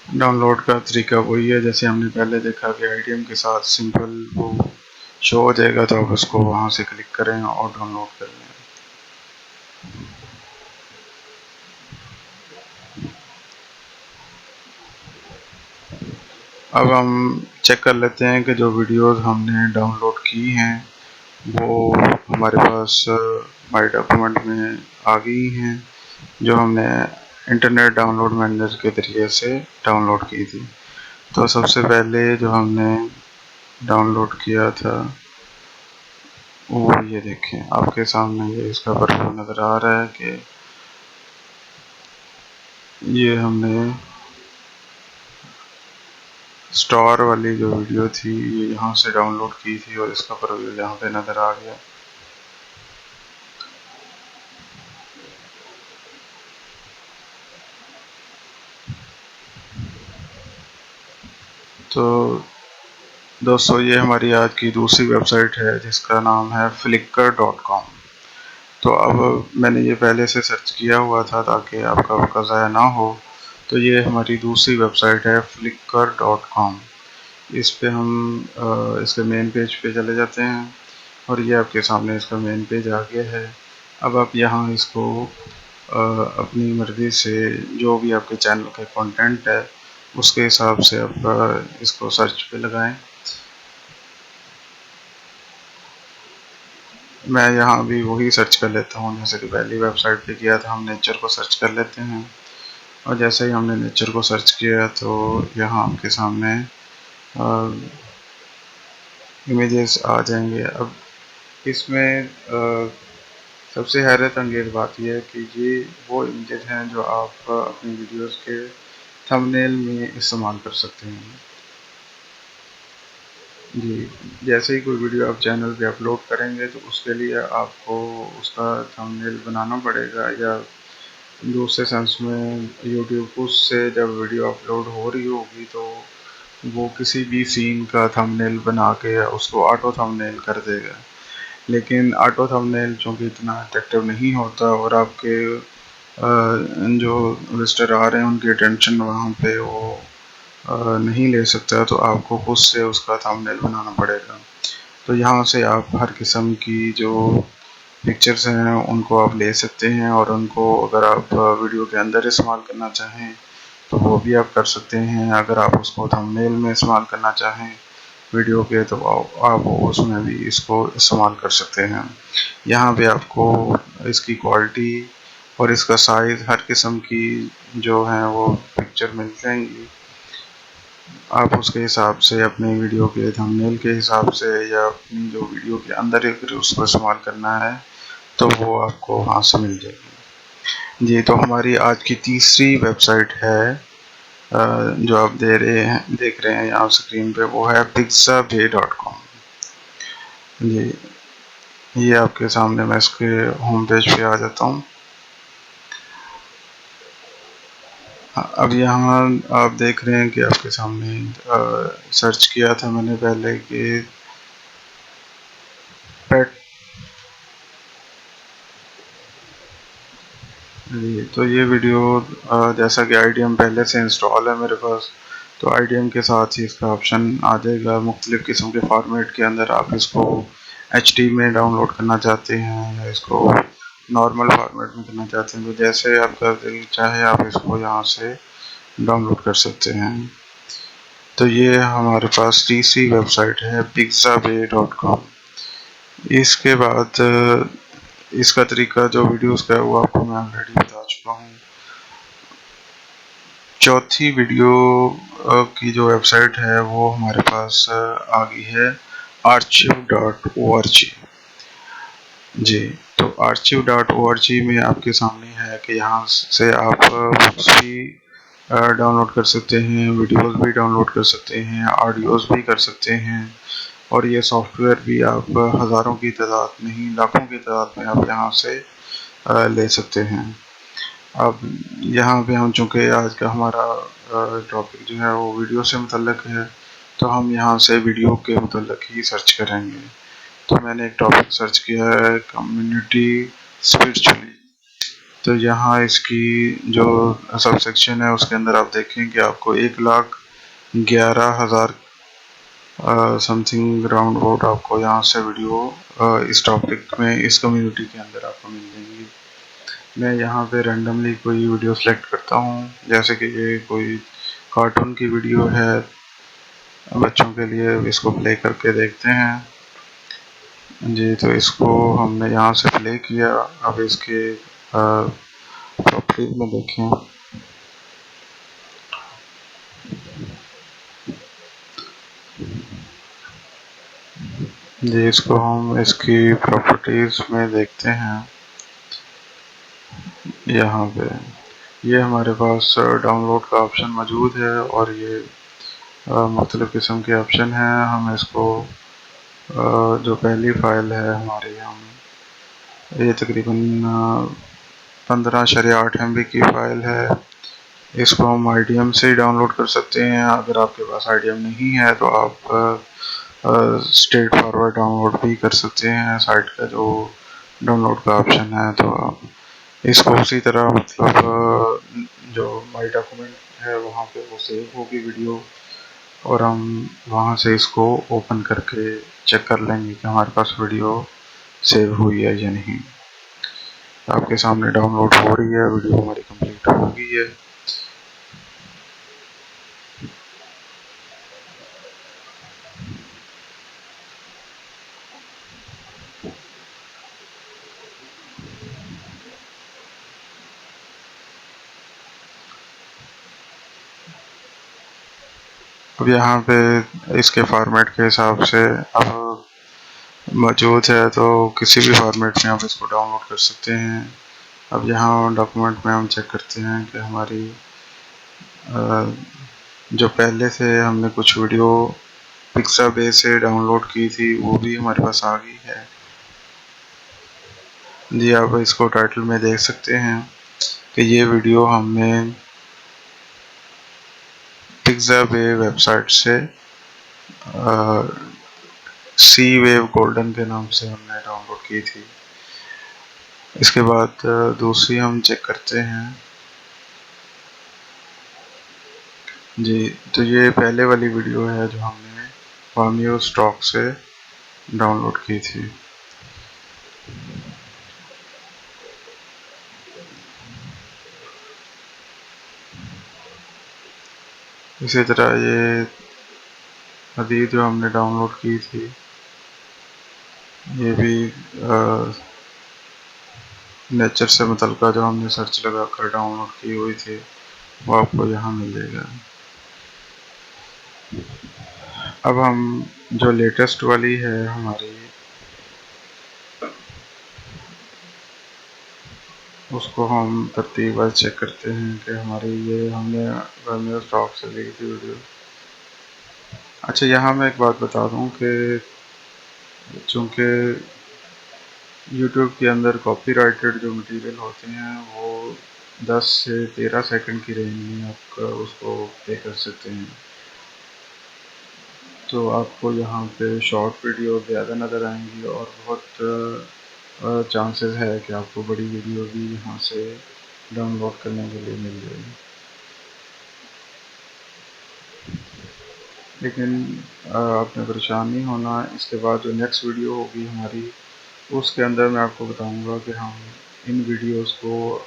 डाउनलोड का तरीका वही है जैसे हमने पहले देखा कि आईडीएम के साथ सिंपल वो शो हो जाएगा, तो आप उसको वहाँ से क्लिक करें और डाउनलोड कर लें। अब हम चेक कर लेते हैं कि जो वीडियोस हमने डाउनलोड की हैं वो हमारे पास माई डॉक्यूमेंट में आ गई हैं, जो हमने इंटरनेट डाउनलोड मैनेजर के तरीके से डाउनलोड की थी। तो सबसे पहले जो हमने डाउनलोड किया था वो ये देखें, आपके सामने ये इसका प्रूफ नज़र आ रहा है कि ये हमने स्टार वाली जो वीडियो थी ये यहाँ से डाउनलोड की थी और इसका प्रूफ यहाँ पे नज़र आ गया। तो दोस्तों ये हमारी आज की दूसरी वेबसाइट है जिसका नाम है flickr.com। तो अब मैंने ये पहले से सर्च किया हुआ था ताकि आपका वक्त ज़ाया ना हो। तो ये हमारी दूसरी वेबसाइट है flickr.com। इस पे हम इसके मेन पेज पे चले जाते हैं और ये आपके सामने इसका मेन पेज आ गया है। अब आप यहाँ इसको अपनी मर्ज़ी से जो भी आपके चैनल का कंटेंट है उसके हिसाब से आप इसको सर्च पे लगाएं। मैं यहाँ भी वही सर्च कर लेता हूँ जैसे कि पहली वेबसाइट पे किया था, हम नेचर को सर्च कर लेते हैं और जैसे ही हमने नेचर को सर्च किया तो यहाँ आपके सामने इमेजेस आ जाएंगे। अब इसमें सबसे हैरत अंगेज़ बात यह है कि ये वो इमेजेस हैं जो आप अपनी वीडियोस के थंबनेल में इस्तेमाल कर सकते हैं। जी, जैसे ही कोई वीडियो आप चैनल पे अपलोड करेंगे तो उसके लिए आपको उसका थंबनेल बनाना पड़ेगा, या दूसरे सेंस में यूट्यूब उससे जब वीडियो अपलोड हो रही होगी तो वो किसी भी सीन का थंबनेल बना के उसको ऑटो थंबनेल कर देगा। लेकिन ऑटो थंबनेल चूँकि इतना अट्रैक्टिव नहीं होता और आपके जो विजिटर आ रहे हैं उनकी अटेंशन वहाँ पे वो नहीं ले सकता, तो आपको खुद से उसका थंबनेल बनाना पड़ेगा। तो यहाँ से आप हर किस्म की जो पिक्चर्स हैं उनको आप ले सकते हैं और उनको अगर आप वीडियो के अंदर इस्तेमाल करना चाहें तो वो भी आप कर सकते हैं। अगर आप उसको थंबनेल में इस्तेमाल करना चाहें वीडियो के तो आप उसमें भी इसको इस्तेमाल कर सकते हैं। यहाँ पे आपको इसकी क्वालिटी और इसका साइज़ हर किस्म की जो है वो पिक्चर मिल जाएंगी। आप उसके हिसाब से अपने वीडियो के थंबनेल के हिसाब से या अपनी जो वीडियो के अंदर अगर उसको इस्तेमाल करना है तो वो आपको वहाँ से मिल जाएगी। जी, तो हमारी आज की तीसरी वेबसाइट है जो आप देख रहे हैं यहाँ स्क्रीन पे, वो है pixabay.com। जी, ये आपके सामने, मैं इसके होम पेज पे आ जाता हूँ। अब यहाँ आप देख रहे हैं कि आपके सामने सर्च किया था मैंने पहले कि पेट। जी, तो ये वीडियो जैसा कि आईडीएम पहले से इंस्टॉल है मेरे पास, तो आईडीएम के साथ ही इसका ऑप्शन आ जाएगा मुख्तलिफ़ किस्म के फॉर्मेट के अंदर। आप इसको एचडी में डाउनलोड करना चाहते हैं या इसको नॉर्मल फॉर्मेट में करना चाहते हैं, तो जैसे आपका दिल चाहे आप इसको यहाँ से डाउनलोड कर सकते हैं। तो ये हमारे पास तीसरी वेबसाइट है pixabay.com। इसके बाद इसका तरीका जो वीडियोस का है वो आपको मैं ऑलरेडी बता चुका हूँ। चौथी वीडियो की जो वेबसाइट है वो हमारे पास आ गई है archive.org। जी, तो archive.org में आपके सामने है कि यहाँ से आप बुक्स भी डाउनलोड कर सकते हैं, वीडियोस भी डाउनलोड कर सकते हैं, ऑडियोज़ भी कर सकते हैं और ये सॉफ्टवेयर भी आप हज़ारों की तादाद नहीं लाखों की तादाद में आप यहाँ से ले सकते हैं। अब यहाँ पे हम चूँकि आज का हमारा टॉपिक जो है वो वीडियो से मुतल्लक है, तो हम यहाँ से वीडियो के मुतल्लक ही सर्च करेंगे। तो मैंने एक टॉपिक सर्च किया है कम्युनिटी स्पिरिचुअली। तो यहाँ इसकी जो सब सेक्शन है उसके अंदर आप देखें कि आपको 1,11,000 समथिंग राउंड अबाउट आपको यहाँ से वीडियो इस टॉपिक में, इस कम्युनिटी के अंदर आपको मिल जाएंगी। मैं यहाँ पे रैंडमली कोई वीडियो सेलेक्ट करता हूँ, जैसे कि ये कोई कार्टून की वीडियो है बच्चों के लिए, इसको प्ले करके देखते हैं जी। तो इसको हमने यहाँ से प्ले किया। अब इसके प्रॉपर्टीज में देखें जी, इसको हम इसकी प्रॉपर्टीज में देखते हैं। यहाँ पे ये हमारे पास डाउनलोड का ऑप्शन मौजूद है और ये मुख्तलिफ़ किस्म के ऑप्शन हैं। हम इसको जो पहली फ़ाइल है हमारी, हम ये तकरीबन 15.8 MB की फ़ाइल है। इसको हम IDM से ही डाउनलोड कर सकते हैं। अगर आपके पास IDM नहीं है तो आप स्ट्रेट फॉरवर्ड डाउनलोड भी कर सकते हैं। साइट का जो डाउनलोड का ऑप्शन है, तो आप इसको उसी तरह मतलब जो माई डॉक्यूमेंट है वहाँ पे वो सेव होगी वीडियो, और हम वहाँ से इसको ओपन करके चेक कर लेंगे कि हमारे पास वीडियो सेव हुई है या नहीं। आपके सामने डाउनलोड हो रही है, वीडियो हमारी कंप्लीट हो गई है। अब यहाँ पे इसके फॉर्मेट के हिसाब से अब मौजूद है, तो किसी भी फॉर्मेट में आप इसको डाउनलोड कर सकते हैं। अब यहाँ डॉक्यूमेंट में हम चेक करते हैं कि हमारी जो पहले से हमने कुछ वीडियो पिक्साबे से डाउनलोड की थी वो भी हमारे पास आ गई है जी। आप इसको टाइटल में देख सकते हैं कि ये वीडियो हमने पिक्साबे वेबसाइट से सी वेव गोल्डन के नाम से हमने डाउनलोड की थी। इसके बाद दूसरी हम चेक करते हैं जी। तो ये पहले वाली वीडियो है जो हमने वामियो स्टॉक से डाउनलोड की थी। इसी तरह ये हदीद जो हमने डाउनलोड की थी, ये भी नेचर से मुतल्लिक़ जो हमने सर्च लगा कर डाउनलोड की हुई थी वो आपको यहाँ मिल जाएगा। अब हम जो लेटेस्ट वाली है हमारी, उसको हम तरतीब वाइज चेक करते हैं कि हमारी ये हमने वामियो स्टॉक से ली थी वीडियो। अच्छा, यहाँ मैं एक बात बता दूँ कि चूँकि यूट्यूब के अंदर कॉपीराइटेड जो मटेरियल होते हैं वो 10 से 13 सेकंड की रेंज में आप उसको प्ले कर सकते हैं। तो आपको यहाँ पे शॉर्ट वीडियो ज़्यादा नज़र आएंगी और बहुत चांसेस है कि आपको बड़ी वीडियो भी यहाँ से डाउनलोड करने के लिए मिल जाएगी। लेकिन आपने परेशान नहीं होना। इसके बाद जो नेक्स्ट वीडियो होगी हमारी, उसके अंदर मैं आपको बताऊंगा कि हम इन वीडियोस को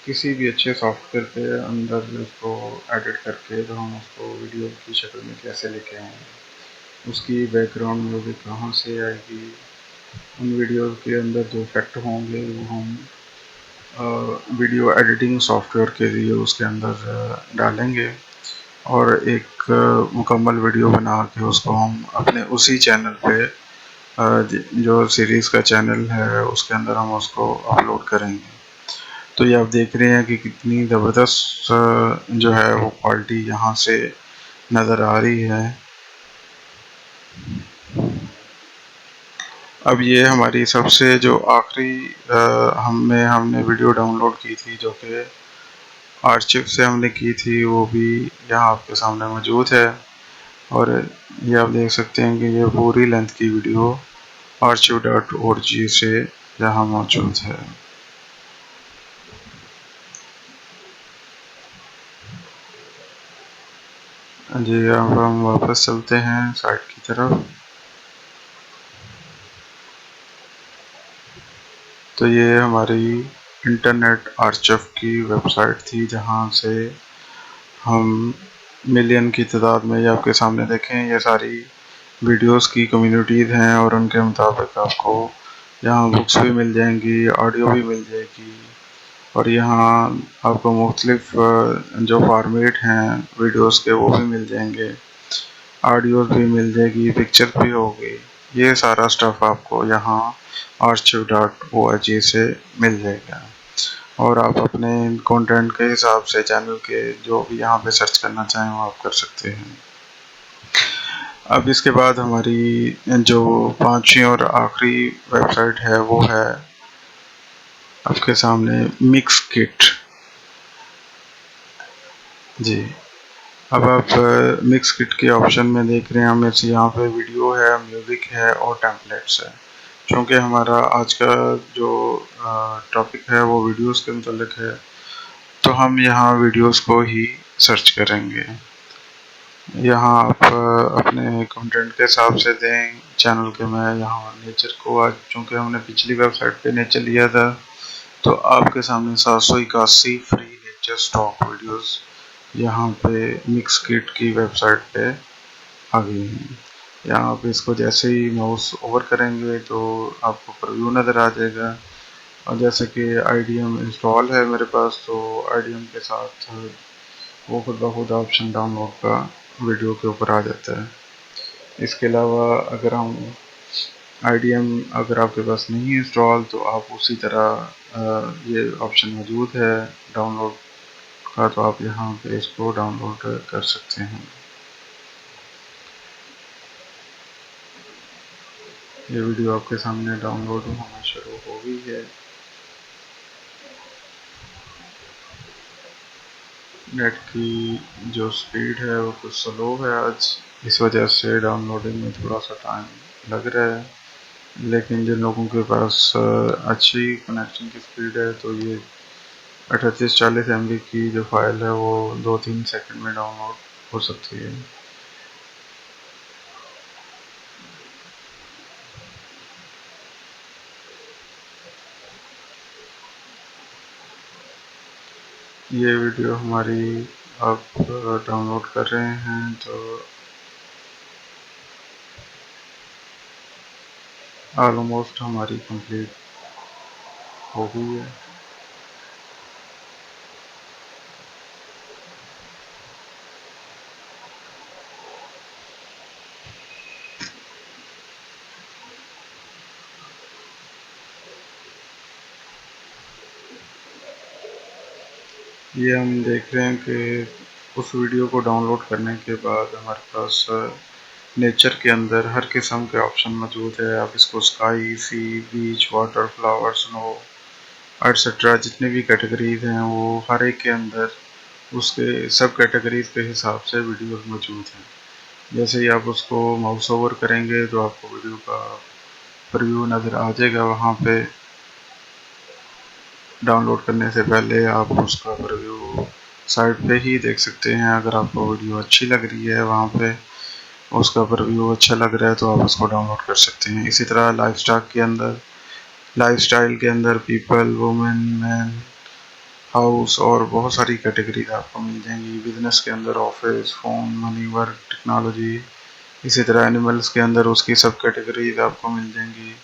किसी भी अच्छे सॉफ्टवेयर के अंदर उसको एडिट करके तो हम उसको वीडियो की शक्ल में कैसे लेके आएंगे, उसकी बैकग्राउंड म्यूजिक कहाँ से आएगी, उन वीडियो के अंदर जो इफेक्ट होंगे वो हम वीडियो एडिटिंग सॉफ्टवेयर के लिए उसके अंदर डालेंगे और एक मुकम्मल वीडियो बना के उसको हम अपने उसी चैनल पे जो सीरीज़ का चैनल है उसके अंदर हम उसको अपलोड करेंगे। तो ये आप देख रहे हैं कि कितनी ज़बरदस्त जो है वो क्वालिटी यहाँ से नज़र आ रही है। अब ये हमारी सबसे जो आखिरी हमने वीडियो डाउनलोड की थी जो कि आर्चिव से हमने की थी, वो भी यहाँ आपके सामने मौजूद है। और ये आप देख सकते हैं कि ये पूरी लेंथ की वीडियो archive.org से यहाँ मौजूद है। जी, अब हम वापस चलते हैं साइट की तरफ। तो ये हमारी इंटरनेट आर्चिव की वेबसाइट थी, जहाँ से हम मिलियन की तादाद में, ये आपके सामने देखें, ये सारी वीडियोस की कम्युनिटीज़ हैं और उनके मुताबिक आपको यहाँ बुक्स भी मिल जाएंगी, ऑडियो भी मिल जाएगी, और यहाँ आपको मुख्तलिफ जो फॉर्मेट हैं वीडियोस के वो भी मिल जाएंगे, ऑडियोज भी मिल जाएगी, पिक्चर भी होगी। ये सारा स्टफ आपको यहाँ archive.org से मिल जाएगा, और आप अपने कंटेंट के हिसाब से चैनल के जो भी यहाँ पे सर्च करना चाहें वो आप कर सकते हैं। अब इसके बाद हमारी जो पांचवी और आखिरी वेबसाइट है वो है आपके सामने मिक्स किट। जी, अब आप मिक्स किट के ऑप्शन में देख रहे हैं, हमें से यहाँ पे वीडियो है, म्यूज़िक है और टेम्पलेट्स है। क्योंकि हमारा आज का जो टॉपिक है वो वीडियोस के मुतालिक है, तो हम यहाँ वीडियोस को ही सर्च करेंगे। यहाँ आप अपने कंटेंट के हिसाब से दें चैनल के। मैं यहाँ नेचर को, आज चूँकि हमने पिछली वेबसाइट पे नेचर लिया था, तो आपके सामने 781 फ्री नेचर स्टॉक वीडियोस यहाँ पे मिक्स किट की वेबसाइट पे आ गई हैं। यहाँ पे इसको जैसे ही माउस ओवर करेंगे तो आपको प्रीव्यू नज़र आ जाएगा, और जैसे कि IDM इंस्टॉल है मेरे पास, तो IDM के साथ वो खुद ब खुद ऑप्शन डाउनलोड का वीडियो के ऊपर आ जाता है। इसके अलावा अगर हम IDM अगर आपके पास नहीं है इंस्टॉल, तो आप उसी तरह ये ऑप्शन मौजूद है डाउनलोड का, तो आप यहाँ पे इसको डाउनलोड कर सकते हैं। ये वीडियो आपके सामने डाउनलोड होना शुरू हो गई है। नेट की जो स्पीड है वो कुछ स्लो है आज, इस वजह से डाउनलोडिंग में थोड़ा सा टाइम लग रहा है, लेकिन जिन लोगों के पास अच्छी कनेक्शन की स्पीड है तो ये 3840 MB की जो फाइल है वो 2-3 सेकंड में डाउनलोड हो सकती है। ये वीडियो हमारी आप डाउनलोड कर रहे हैं तो ऑलमोस्ट हमारी कंप्लीट हो गई है। ये हम देख रहे हैं कि उस वीडियो को डाउनलोड करने के बाद हमारे पास नेचर के अंदर हर किस्म के ऑप्शन मौजूद है। आप इसको स्काई, सी, बीच, वाटर, फ्लावर, स्नो एटसेट्रा जितने भी कैटेगरीज हैं वो हर एक के अंदर उसके सब कैटेगरीज के हिसाब से वीडियोस मौजूद हैं। जैसे ही आप उसको माउस ओवर करेंगे तो आपको वीडियो का प्रीव्यू नज़र आ जाएगा। वहाँ पे डाउनलोड करने से पहले आप उसका प्रीव्यू साइट पे ही देख सकते हैं। अगर आपको वीडियो अच्छी लग रही है, वहाँ पे उसका प्रीव्यू अच्छा लग रहा है, तो आप उसको डाउनलोड कर सकते हैं। इसी तरह लाइफस्टाइल के अंदर पीपल, वुमेन, मैन, हाउस और बहुत सारी कैटेगरीज आपको मिल जाएंगी। बिजनेस के अंदर office, phone, money, work, technology. इसी तरह एनिमल्स के अंदर उसकी सब कैटेगरीज आपको मिल जाएंगी।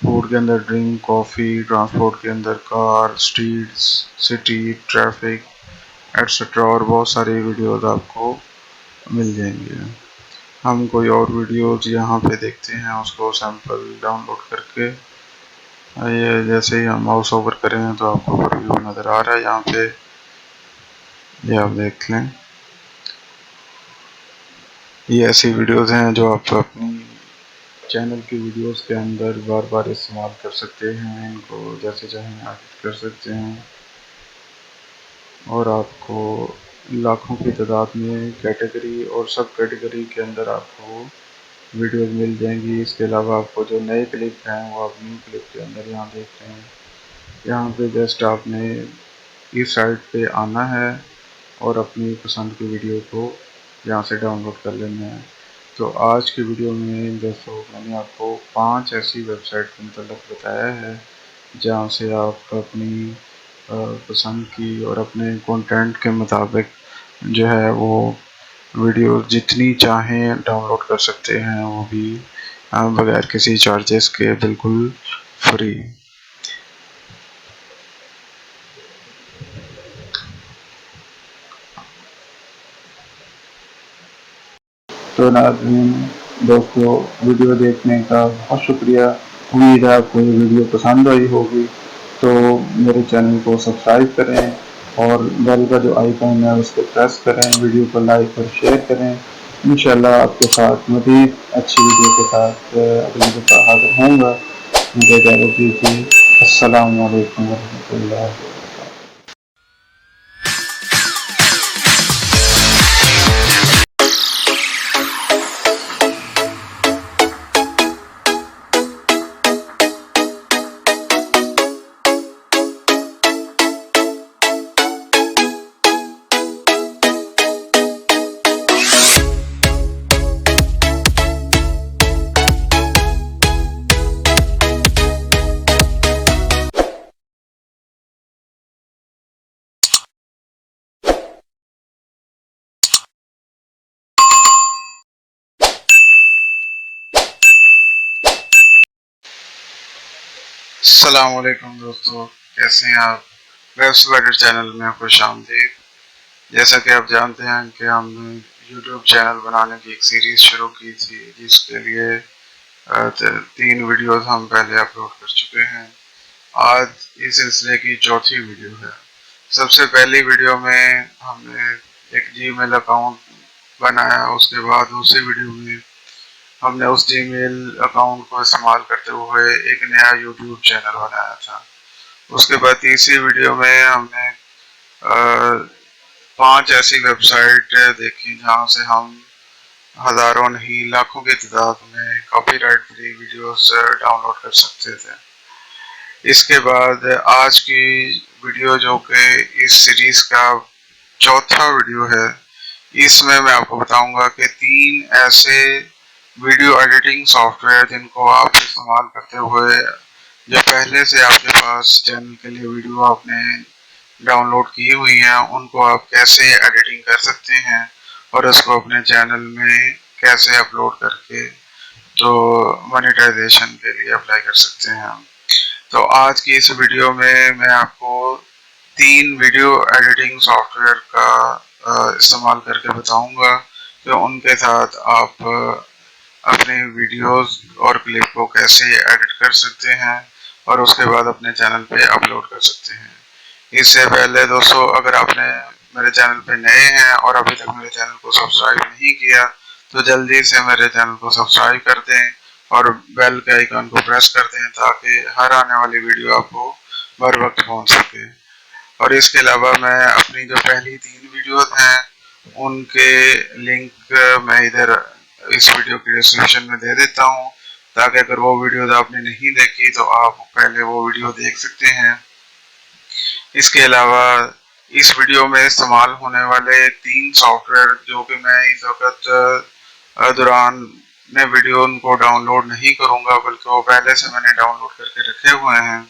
फूड के अंदर ड्रिंक, कॉफ़ी, ट्रांसपोर्ट के अंदर car, streets, city, traffic etcetera, और बहुत सारी वीडियोस आपको मिल जाएंगे। हम कोई और वीडियोस यहाँ पे देखते हैं, उसको सैंपल डाउनलोड करके। ये जैसे ही हम माउस ओवर करें तो आपको वीडियो नज़र आ रहा है यहाँ पे, ये आप देख लें। ये ऐसी वीडियोस हैं जो आप अपनी चैनल की वीडियोस के अंदर बार बार इस्तेमाल कर सकते हैं, इनको जैसे चाहें एडिट कर सकते हैं, और आपको लाखों की तादाद में कैटेगरी और सब कैटेगरी के अंदर आपको वीडियोस मिल जाएंगी। इसके अलावा आपको जो नए क्लिप हैं वो आप न्यू क्लिप के अंदर यहाँ देख रहे हैं। यहाँ पे जस्ट आपने इस साइट पे आना है और अपनी पसंद की वीडियो को यहाँ से डाउनलोड कर लेना है। तो आज की वीडियो में दोस्तों मैंने आपको 5 ऐसी वेबसाइट के मतलब बताया है जहाँ से आप अपनी पसंद की और अपने कंटेंट के मुताबिक जो है वो वीडियो जितनी चाहें डाउनलोड कर सकते हैं, वो भी बगैर किसी चार्जेस के बिल्कुल फ्री। तो नाज़रीन दोस्तों, वीडियो देखने का बहुत शुक्रिया। उम्मीद है आपको ये वीडियो पसंद आई होगी। तो मेरे चैनल को सब्सक्राइब करें और बेल का जो आइकन है उसको प्रेस करें, वीडियो को लाइक और शेयर करें। इंशाल्लाह आपके साथ मज़ीद अच्छी वीडियो के साथ अगली दफ़ा हाज़िर होऊंगा। मुझे इजाज़त दीजिए। अस्सलाम वालेकुम रहमतुल्लाह। अस्सलाम वालेकुम दोस्तों, कैसे हैं आप? वेब स्लाइडर चैनल में खुश आमदीद। जैसा कि आप जानते हैं कि हमने यूट्यूब चैनल बनाने की एक सीरीज़ शुरू की थी, जिसके लिए 3 वीडियोस हम पहले अपलोड कर चुके हैं। आज इस सिलसिले की चौथी वीडियो है। सबसे पहली वीडियो में हमने एक जीमेल अकाउंट बनाया, उसके बाद दूसरी वीडियो में हमने उस जीमेल अकाउंट को इस्तेमाल करते हुए एक नया यूट्यूब चैनल बनाया था। उसके बाद तीसरी वीडियो में हमने 5 ऐसी वेबसाइट देखी जहाँ से हम हज़ारों नहीं लाखों की तादाद में कॉपीराइट फ्री वीडियोस डाउनलोड कर सकते थे। इसके बाद आज की वीडियो, जो कि इस सीरीज़ का चौथा वीडियो है, इसमें मैं आपको बताऊंगा कि 3 ऐसे वीडियो एडिटिंग सॉफ्टवेयर जिनको आप इस्तेमाल करते हुए जो पहले से आपके पास चैनल के लिए वीडियो आपने डाउनलोड की हुई हैं, उनको आप कैसे एडिटिंग कर सकते हैं और उसको अपने चैनल में कैसे अपलोड करके तो मोनेटाइजेशन के लिए अप्लाई कर सकते हैं। तो आज की इस वीडियो में मैं आपको 3 वीडियो एडिटिंग सॉफ्टवेयर का इस्तेमाल करके बताऊंगा कि उनके साथ आप अपने वीडियोस और क्लिप को कैसे एडिट कर सकते हैं और उसके बाद अपने चैनल पे अपलोड कर सकते हैं। इससे पहले दोस्तों, अगर आपने मेरे चैनल पे नए हैं और अभी तक मेरे चैनल को सब्सक्राइब नहीं किया, तो जल्दी से मेरे चैनल को सब्सक्राइब कर दें और बेल के आइकन को प्रेस कर दें ताकि हर आने वाली वीडियो आपको बर वक्त पहुंच सके। और इसके अलावा मैं अपनी जो पहली 3 वीडियोस हैं उनके लिंक मैं इधर इस वीडियो की डिस्क्रिप्शन में दे देता हूँ, ताकि अगर वो वीडियोस आपने नहीं देखी तो आप पहले वो वीडियो देख सकते हैं। इसके अलावा इस वीडियो में इस्तेमाल होने वाले 3 सॉफ्टवेयर जो कि मैं इस वक्त दौरान में वीडियो उनको डाउनलोड नहीं करूंगा, बल्कि वो पहले से मैंने डाउनलोड करके रखे हुए हैं,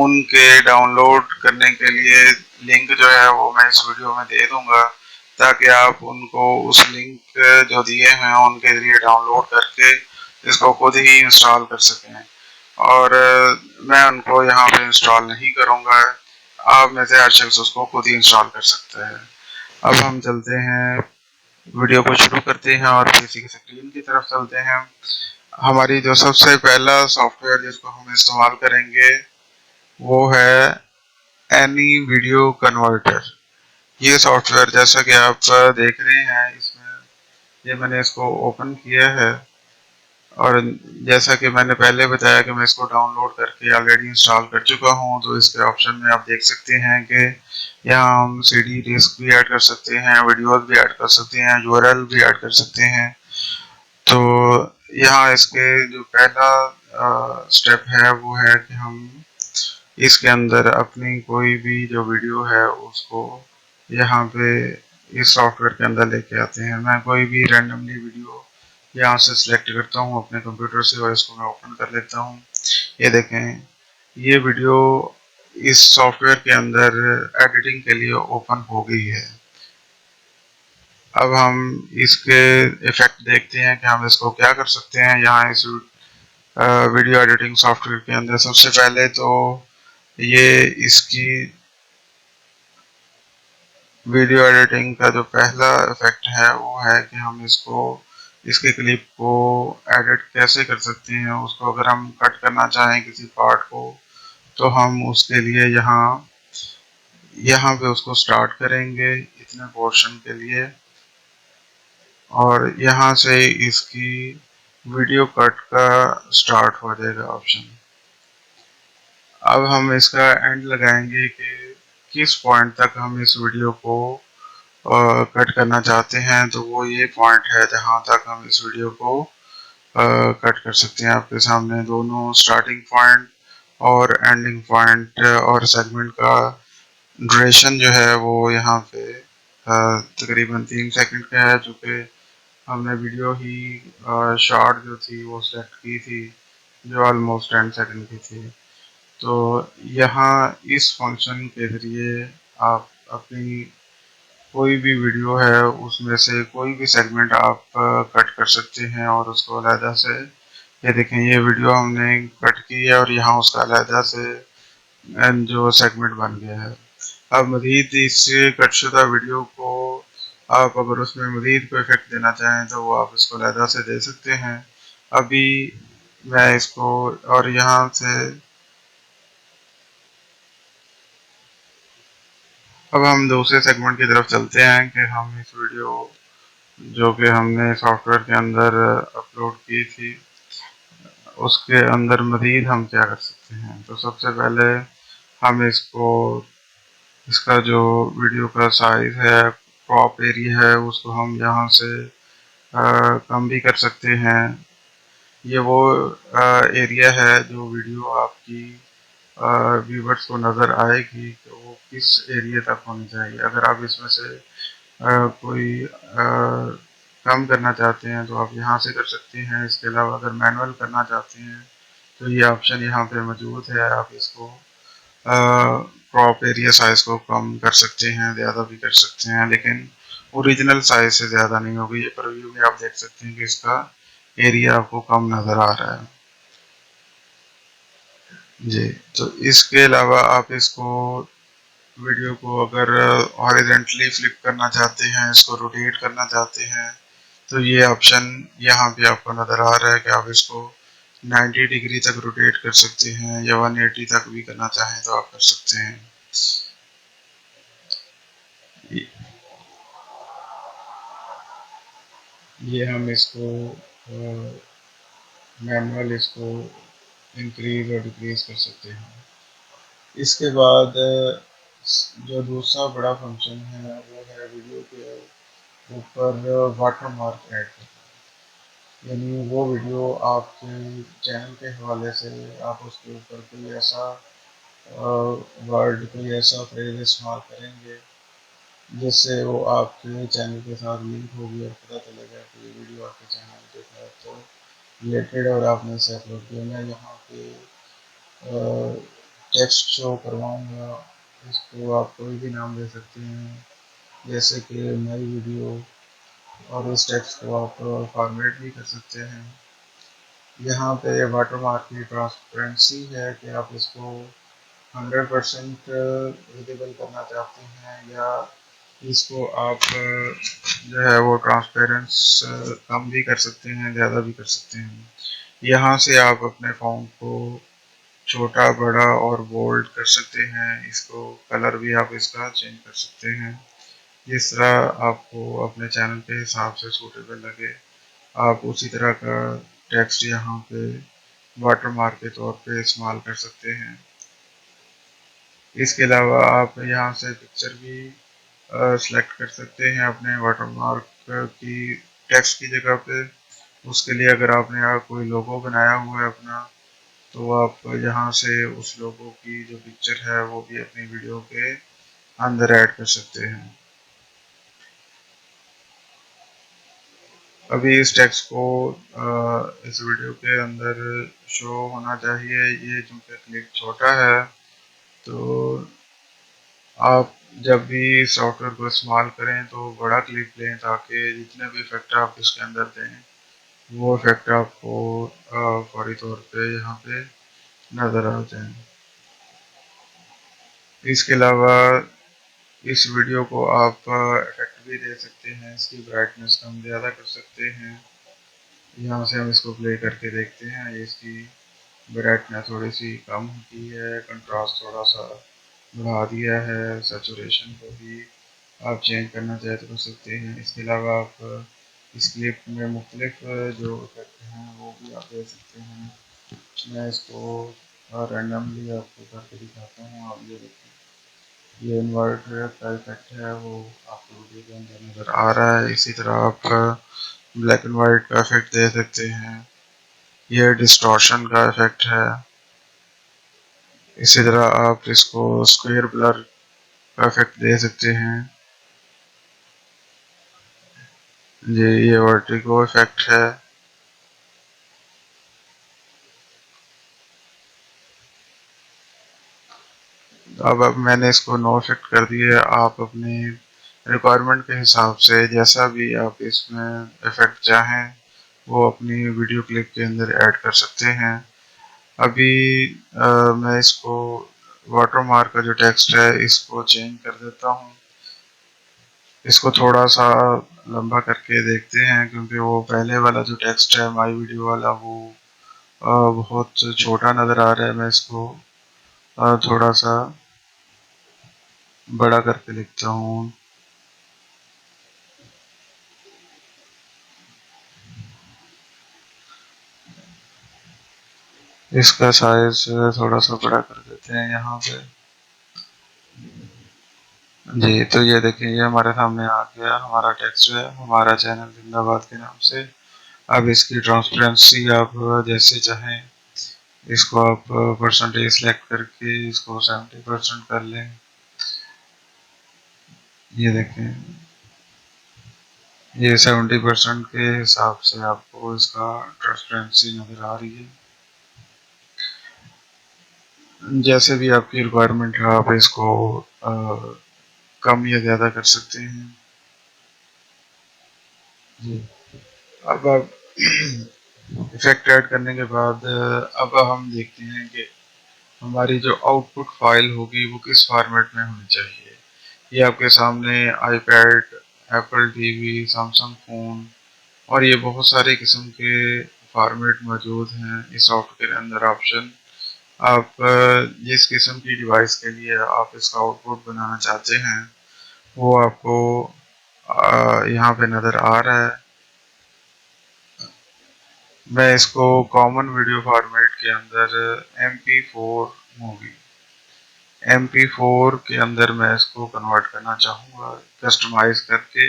उनके डाउनलोड करने के लिए लिंक जो है वो मैं इस वीडियो में दे दूंगा, ताकि आप उनको उस लिंक जो दिए हैं उनके जरिए डाउनलोड करके इसको खुद ही इंस्टॉल कर सकें। और मैं उनको यहाँ पे इंस्टॉल नहीं करूँगा, आप में से हर शख्स उसको खुद ही इंस्टॉल कर सकता है। अब हम चलते हैं, वीडियो को शुरू करते हैं और पीसी की स्क्रीन की तरफ चलते हैं। हमारी जो सबसे पहला सॉफ्टवेयर जिसको हम इस्तेमाल करेंगे वो है एनी वीडियो कन्वर्टर। ये सॉफ्टवेयर जैसा कि आप देख रहे हैं, इसमें ये मैंने इसको ओपन किया है और जैसा कि मैंने पहले बताया कि मैं इसको डाउनलोड करके ऑलरेडी इंस्टॉल कर चुका हूं। तो इसके ऑप्शन में आप देख सकते हैं कि यहाँ हम सीडी डिस्क भी ऐड कर सकते हैं, वीडियोस भी ऐड कर सकते हैं, यूआरएल भी ऐड कर सकते हैं। तो यहाँ इसके जो पहला स्टेप है वो है कि हम इसके अंदर अपनी कोई भी जो वीडियो है उसको यहाँ पे इस सॉफ्टवेयर के अंदर लेके आते हैं। मैं कोई भी रैंडमली वीडियो यहाँ से सिलेक्ट करता हूँ अपने कंप्यूटर से और इसको मैं ओपन कर लेता हूँ। ये देखें, ये वीडियो इस सॉफ्टवेयर के अंदर एडिटिंग के लिए ओपन हो गई है। अब हम इसके इफेक्ट देखते हैं कि हम इसको क्या कर सकते हैं। यहाँ इस वीडियो एडिटिंग सॉफ्टवेयर के अंदर सबसे पहले तो ये इसकी वीडियो एडिटिंग का जो पहला इफेक्ट है वो है कि हम इसके क्लिप को एडिट कैसे कर सकते हैं। उसको अगर हम कट करना चाहें किसी पार्ट को, तो हम उसके लिए यहाँ पे उसको स्टार्ट करेंगे इतने पोर्शन के लिए, और यहाँ से इसकी वीडियो कट का स्टार्ट हो जाएगा ऑप्शन। अब हम इसका एंड लगाएंगे कि किस पॉइंट तक हम इस वीडियो को कट करना चाहते हैं। तो वो ये पॉइंट है जहाँ तक हम इस वीडियो को कट कर सकते हैं। आपके सामने दोनों स्टार्टिंग पॉइंट और एंडिंग पॉइंट और सेगमेंट का ड्यूरेशन जो है वो यहाँ पे तकरीबन 3 सेकंड का है, चूँकि हमने वीडियो ही शॉर्ट जो थी वो सेलेक्ट की थी जो ऑलमोस्ट 10 सेकंड की थी। तो यहाँ इस फंक्शन के ज़रिए आप अपनी कोई भी वीडियो है उसमें से कोई भी सेगमेंट आप कट कर सकते हैं और उसको अलहदा से, ये देखें ये वीडियो हमने कट की है और यहाँ उसका अलहदा से जो सेगमेंट बन गया है। अब मज़ीद इस कटशुदा वीडियो को आप अगर उसमें मज़ीद कोई इफेक्ट देना चाहें तो वो आप इसको अलहदा से दे सकते हैं। अभी मैं इसको और यहाँ से अब हम दूसरे सेगमेंट की तरफ चलते हैं कि हम इस वीडियो जो कि हमने सॉफ्टवेयर के अंदर अपलोड की थी उसके अंदर मज़ीद हम क्या कर सकते हैं। तो सबसे पहले हम इसका जो वीडियो का साइज़ है, क्रॉप एरिया है, उसको हम यहाँ से कम भी कर सकते हैं। ये वो एरिया है जो वीडियो आपकी व्यूवर्स को नज़र आएगी कि वो किस एरिया तक होनी चाहिए। अगर आप इसमें से कोई कम करना चाहते हैं तो आप यहाँ से कर सकते हैं। इसके अलावा अगर मैनुअल करना चाहते हैं तो ये ऑप्शन यहाँ पे मौजूद है। आप इसको क्रॉप एरिया साइज को कम कर सकते हैं, ज़्यादा भी कर सकते हैं, लेकिन ओरिजिनल साइज से ज़्यादा नहीं होगी। ये प्रीव्यू में आप देख सकते हैं कि इसका एरिया आपको कम नज़र आ रहा है जी। तो इसके अलावा आप इसको वीडियो को अगर हॉरिजॉन्टली फ्लिप करना चाहते हैं, इसको रोटेट करना चाहते हैं, तो ये ऑप्शन यहाँ पे आपको नज़र आ रहा है कि आप इसको 90 डिग्री तक रोटेट कर सकते हैं या 180 तक भी करना चाहें तो आप कर सकते हैं। ये हम इसको मैनुअल इसको इंक्रीज और डिक्रीज कर सकते हैं। इसके बाद जो दूसरा बड़ा फंक्शन है वो है वीडियो के ऊपर वाटर मार्क ऐड करना। यानी वो वीडियो आपके चैनल के हवाले से आप उसके ऊपर कोई ऐसा वर्ड, कोई ऐसा फ्रेज इस्तेमाल करेंगे जिससे वो आपके चैनल के साथ लिंक होगी और पता चलेगा कि ये वीडियो आपके चैनल के साथ तो रिलेटेड और आपने इसे अपलोड किया। मैं यहाँ पे टेक्स्ट शो करवाऊँगा, इसको आप कोई भी नाम दे सकते हैं जैसे कि नई वीडियो, और इस टेक्स्ट को आप फॉर्मेट भी कर सकते हैं। यहाँ पे वाटरमार्क की ट्रांसपेरेंसी है कि आप इसको 100% विजिबल करना चाहते हैं या इसको आप जो है वो ट्रांसपेरेंस कम भी कर सकते हैं, ज़्यादा भी कर सकते हैं। यहाँ से आप अपने फॉन्ट को छोटा, बड़ा और बोल्ड कर सकते हैं। इसको कलर भी आप इसका चेंज कर सकते हैं जिस तरह आपको अपने चैनल के हिसाब से सूटेबल लगे। आप उसी तरह का टेक्स्ट यहाँ पे वाटरमार्क के तौर पे इस्तेमाल कर सकते हैं। इसके अलावा आप यहाँ से पिक्चर भी सेलेक्ट कर सकते हैं अपने वाटरमार्क की टेक्स्ट की जगह पे। उसके लिए अगर आपने यहाँ कोई लोगो बनाया हुआ है अपना, तो आप यहाँ से उस लोगो की जो पिक्चर है वो भी अपनी वीडियो के अंदर ऐड कर सकते हैं। अभी इस टेक्स्ट को इस वीडियो के अंदर शो होना चाहिए। ये चूँकि क्लिप छोटा है, तो आप जब भी सॉफ्टवेयर को इस्तेमाल करें तो बड़ा क्लिप लें, ताकि जितने भी इफेक्ट आप इसके अंदर दें वो इफेक्ट आपको फौरी तौर पे यहाँ पे नज़र आ जाए। इसके अलावा इस वीडियो को आप इफेक्ट भी दे सकते हैं, इसकी ब्राइटनेस कम ज़्यादा कर सकते हैं। यहाँ से हम इसको प्ले करके देखते हैं। ये इसकी ब्राइटनेस थोड़ी सी कम होती है, कंट्रास्ट थोड़ा सा बढ़ा दिया है, सैचुरेशन को भी आप चेंज करना चाहे तो कर सकते हैं। इसके अलावा आप इस क्लिप में मुख्तलिफ जो इफेक्ट हैं वो भी आप दे सकते हैं। मैं इसको रैंडमली आपको करके दिखाता हूँ। आप ये देखिए, ये इन्वर्टर का इफेक्ट है वो आपको वीडियो के अंदर नज़र आ रहा है। इसी तरह आप ब्लैक एंड वाइट का इफेक्ट दे सकते हैं। ये डिस्टॉर्शन का इफेक्ट है। इसी तरह आप इसको स्क्वायर ब्लर का इफेक्ट दे सकते हैं। ये वर्टिगो इफेक्ट है। अब मैंने इसको नो इफेक्ट कर दिया। आप अपनी रिक्वायरमेंट के हिसाब से जैसा भी आप इसमें इफेक्ट चाहें वो अपनी वीडियो क्लिप के अंदर ऐड कर सकते हैं। अभी मैं इसको वाटरमार्क का जो टेक्स्ट है इसको चेंज कर देता हूँ। इसको थोड़ा सा लंबा करके देखते हैं, क्योंकि वो पहले वाला जो टेक्स्ट है माई वीडियो वाला वो बहुत छोटा नज़र आ रहा है। मैं इसको थोड़ा सा बड़ा करके लिखता हूँ। इसका साइज थोड़ा सा बड़ा कर देते हैं यहाँ पे। जी, तो ये देखिए, ये हमारे सामने आ गया हमारा टेक्स्ट है, हमारा चैनल जिंदाबाद के नाम से। अब इसकी ट्रांसपेरेंसी आप जैसे चाहें, इसको आप परसेंटेज सेलेक्ट करके इसको 70% कर लें। ये देखें, ये 70% के हिसाब से आपको इसका ट्रांसपेरेंसी नज़र आ रही है। जैसे भी आपकी रिक्वायरमेंट है आप इसको कम या ज़्यादा कर सकते हैं। जी, अब आप इफेक्ट ऐड करने के बाद अब हम देखते हैं कि हमारी जो आउटपुट फाइल होगी वो किस फॉर्मेट में होनी चाहिए। ये आपके सामने iPad, Apple TV, Samsung phone और ये बहुत सारे किस्म के फॉर्मेट मौजूद हैं इस सॉफ्टवेयर के अंदर ऑप्शन। आप जिस किस्म की डिवाइस के लिए आप इसका आउटपुट बनाना चाहते हैं वो आपको यहाँ पे नज़र आ रहा है। मैं इसको कॉमन वीडियो फॉर्मेट के अंदर MP4 मूवी MP4 के अंदर मैं इसको कन्वर्ट करना चाहूँगा कस्टमाइज करके।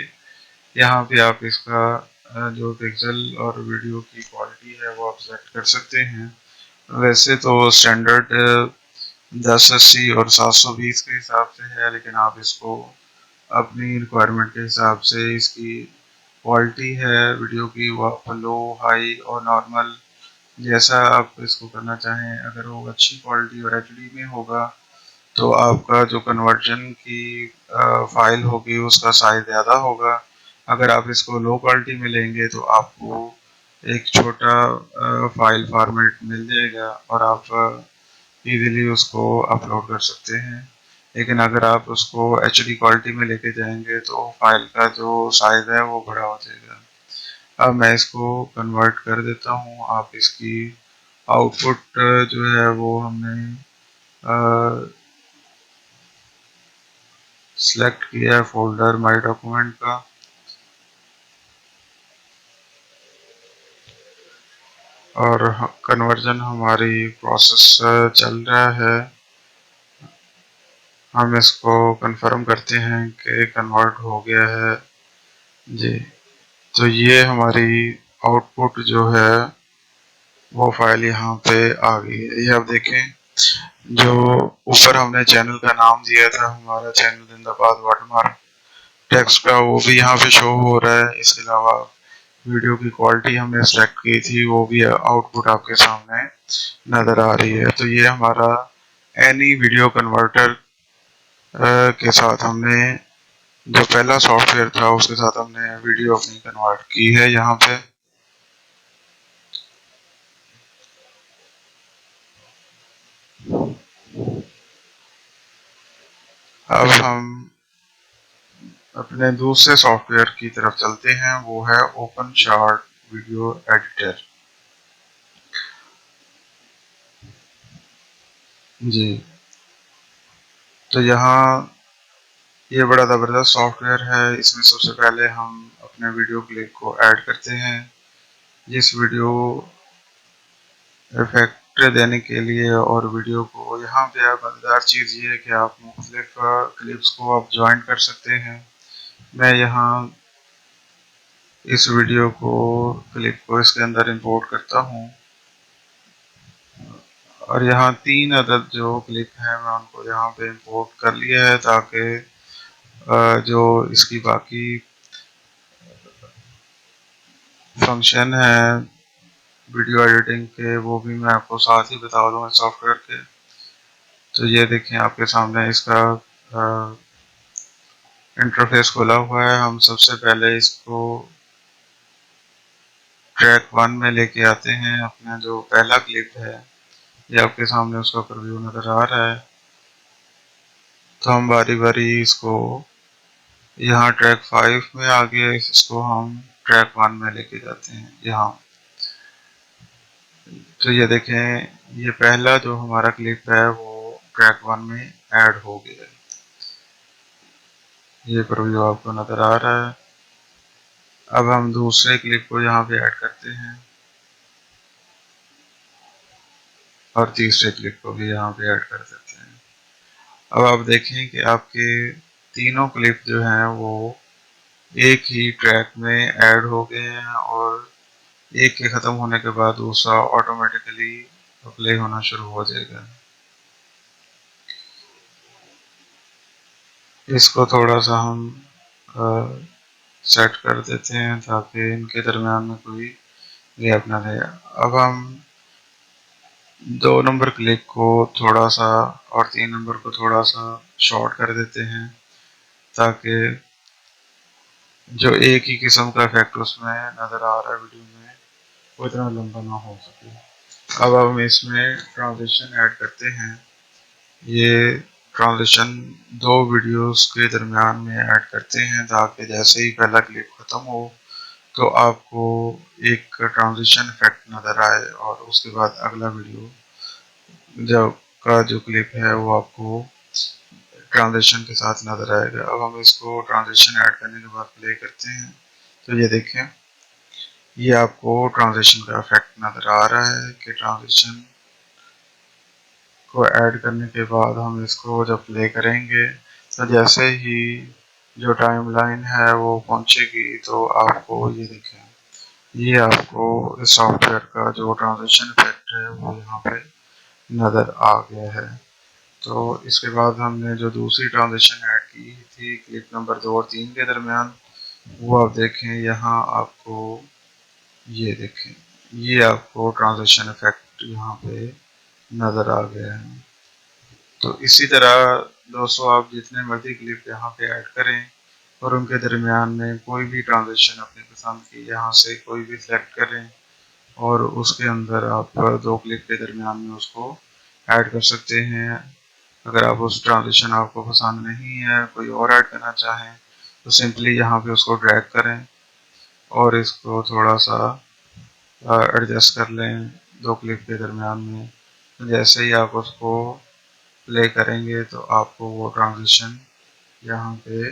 यहाँ पे आप इसका जो पिक्सल और वीडियो की क्वालिटी है वो आप सेलेक्ट कर सकते हैं। वैसे तो स्टैंडर्ड 1080 और 720 के हिसाब से है, लेकिन आप इसको अपनी रिक्वायरमेंट के हिसाब से इसकी क्वालिटी है वीडियो की वो आप लो, हाई और नॉर्मल जैसा आप इसको करना चाहें। अगर वो अच्छी क्वालिटी और HD में होगा तो आपका जो कन्वर्जन की फाइल होगी उसका साइज ज़्यादा होगा। अगर आप इसको लो क्वालिटी में लेंगे तो आपको एक छोटा फाइल फॉर्मेट मिल जाएगा और आप इजीली उसको अपलोड कर सकते हैं। लेकिन अगर आप उसको HD क्वालिटी में लेके जाएंगे तो फाइल का जो साइज है वो बड़ा हो जाएगा। अब मैं इसको कन्वर्ट कर देता हूँ। आप इसकी आउटपुट जो है वो हमने सिलेक्ट किया है फोल्डर माई डॉक्यूमेंट का, और कन्वर्जन हमारी प्रोसेस चल रहा है। हम इसको कंफर्म करते हैं कि कन्वर्ट हो गया है। जी, तो ये हमारी आउटपुट जो है वो फाइल यहाँ पे आ गई है। ये आप देखें, जो ऊपर हमने चैनल का नाम दिया था हमारा चैनल जिंदाबाद वाटरमार्क टेक्स्ट का, वो भी यहाँ पे शो हो रहा है। इसके अलावा वीडियो की क्वालिटी हमने सेलेक्ट की थी वो भी आउटपुट आपके सामने नज़र आ रही है। तो ये हमारा एनी वीडियो कन्वर्टर के साथ हमने जो पहला सॉफ्टवेयर था उसके साथ हमने वीडियो अपनी कन्वर्ट की है। यहाँ पे अब हम अपने दूसरे सॉफ्टवेयर की तरफ चलते हैं, वो है ओपन शार्ट वीडियो एडिटर। जी, तो यहाँ ये बड़ा ज़बरदस्त सॉफ्टवेयर है। इसमें सबसे पहले हम अपने वीडियो क्लिप को ऐड करते हैं। जिस वीडियो इफेक्ट देने के लिए और वीडियो को यहाँ पे मज़ेदार चीज़ ये है कि आप मुख्तलिफ क्लिप्स को आप ज्वाइन कर सकते हैं। मैं यहाँ इस वीडियो को क्लिप को इसके अंदर इंपोर्ट करता हूँ और यहाँ 3 अदद जो क्लिप हैं मैं उनको यहाँ पे इंपोर्ट कर लिया है ताकि जो इसकी बाकी फंक्शन है वीडियो एडिटिंग के वो भी मैं आपको साथ ही बता दूँ सॉफ्टवेयर के। तो ये देखें आपके सामने इसका इंटरफेस खुला हुआ है। हम सबसे पहले इसको ट्रैक 1 में लेके आते हैं। अपना जो पहला क्लिप है ये आपके सामने उसका प्रीव्यू नज़र आ रहा है। तो हम बारी बारी इसको यहाँ ट्रैक 5 में आगे इसको हम ट्रैक 1 में लेके जाते हैं यहाँ। तो ये देखें ये पहला जो हमारा क्लिप है वो ट्रैक 1 में ऐड हो गया है। ये प्रीव्यू आपको नज़र आ रहा है। अब हम दूसरे क्लिप को यहाँ पे ऐड करते हैं और तीसरे क्लिप को भी यहाँ पे ऐड कर देते हैं। अब आप देखें कि आपके तीनों क्लिप जो हैं वो एक ही ट्रैक में ऐड हो गए हैं और एक के ख़त्म होने के बाद दूसरा ऑटोमेटिकली प्ले होना शुरू हो जाएगा। इसको थोड़ा सा हम सेट कर देते हैं ताकि इनके दरमियान में कोई गैप ना रहे। अब हम 2 नंबर क्लिप को थोड़ा सा और 3 नंबर को थोड़ा सा शॉर्ट कर देते हैं ताकि जो एक ही किस्म का इफेक्ट उसमें नज़र आ रहा है वीडियो में वो इतना लंबा ना हो सके। अब हम इसमें ट्रांजिशन ऐड करते हैं। ये ट्रांजिशन 2 वीडियोस के दरमियान में ऐड करते हैं ताकि जैसे ही पहला क्लिप ख़त्म हो तो आपको एक ट्रांजिशन इफेक्ट नज़र आए और उसके बाद अगला वीडियो जो क्लिप है वो आपको ट्रांजिशन के साथ नज़र आएगा। अब हम इसको ट्रांजिशन ऐड करने के बाद प्ले करते हैं तो ये देखें ये आपको ट्रांजिशन का इफेक्ट नज़र आ रहा है कि ट्रांजिशन को ऐड करने के बाद हम इसको जब प्ले करेंगे तो जैसे ही जो टाइमलाइन है वो पहुंचेगी तो आपको ये देखें ये आपको इस सॉफ्टवेयर का जो ट्रांजिशन इफेक्ट है वो यहाँ पे नज़र आ गया है। तो इसके बाद हमने जो दूसरी ट्रांजिशन ऐड की थी क्लिप नंबर 2 और 3 के दरमियान वो आप देखें यहाँ आपको ये देखें ये आपको ट्रांजिशन इफेक्ट यहाँ पे नज़र आ गया है। तो इसी तरह दोस्तों आप जितने मर्जी क्लिप यहाँ पे ऐड करें और उनके दरमियान में कोई भी ट्रांजिशन अपनी पसंद की यहाँ से कोई भी सिलेक्ट करें और उसके अंदर आप 2 क्लिप के दरमियान में उसको ऐड कर सकते हैं। अगर आप उस ट्रांजिशन आपको पसंद नहीं है कोई और ऐड करना चाहें तो सिंपली यहाँ पे उसको ड्रैग करें और इसको थोड़ा सा एडजस्ट कर लें 2 क्लिप के दरमियान में। तो जैसे ही आप उसको प्ले करेंगे तो आपको वो ट्रांजिशन यहाँ पे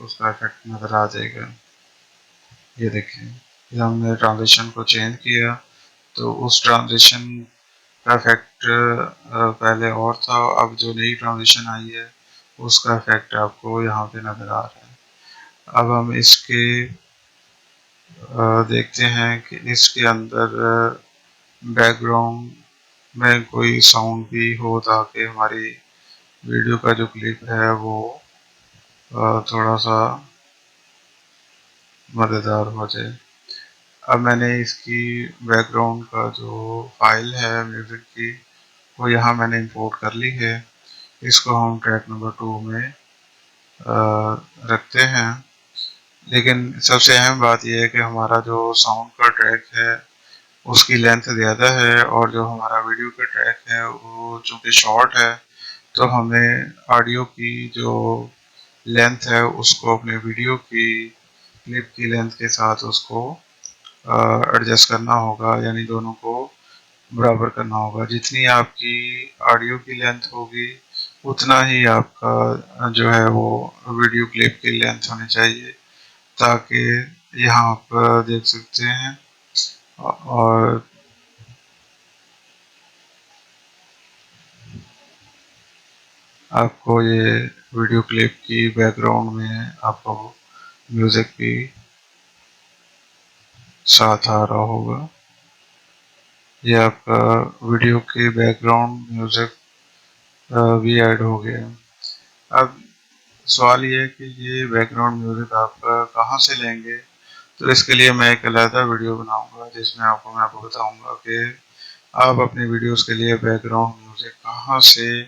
उसका इफेक्ट नज़र आ जाएगा। ये देखिए जब हमने ट्रांजिशन को चेंज किया तो उस ट्रांजिशन का इफेक्ट पहले और था, अब जो नई ट्रांजिशन आई है उसका इफेक्ट आपको यहाँ पे नज़र आ रहा है। अब हम इसके देखते हैं कि इसके अंदर बैकग्राउंड में कोई साउंड भी हो ताकि हमारी वीडियो का जो क्लिप है वो थोड़ा सा मज़ेदार हो जाए। अब मैंने इसकी बैकग्राउंड का जो फाइल है म्यूज़िक की, वो यहाँ मैंने इंपोर्ट कर ली है। इसको हम ट्रैक नंबर 2 में रखते हैं। लेकिन सबसे अहम बात यह है कि हमारा जो साउंड का ट्रैक है उसकी लेंथ ज़्यादा है, और जो हमारा वीडियो का ट्रैक है वो चूँकि शॉर्ट है, तो हमें ऑडियो की जो लेंथ है उसको अपने वीडियो की क्लिप की लेंथ के साथ उसको एडजस्ट करना होगा, यानी दोनों को बराबर करना होगा। जितनी आपकी ऑडियो की लेंथ होगी उतना ही आपका जो है वो वीडियो क्लिप की लेंथ होनी चाहिए, ताकि यहाँ आप देख सकते हैं। और आपको ये वीडियो क्लिप की बैकग्राउंड में आपको म्यूज़िक भी साथ आ रहा होगा। ये आपका वीडियो के बैकग्राउंड म्यूज़िक भी ऐड हो गया। अब सवाल ये है कि ये बैकग्राउंड म्यूज़िक आप कहाँ से लेंगे। तो इसके लिए मैं एक अलग वीडियो बनाऊंगा जिसमें मैं आपको बताऊंगा कि आप अपनी वीडियोस के लिए बैकग्राउंड म्यूज़िक कहाँ से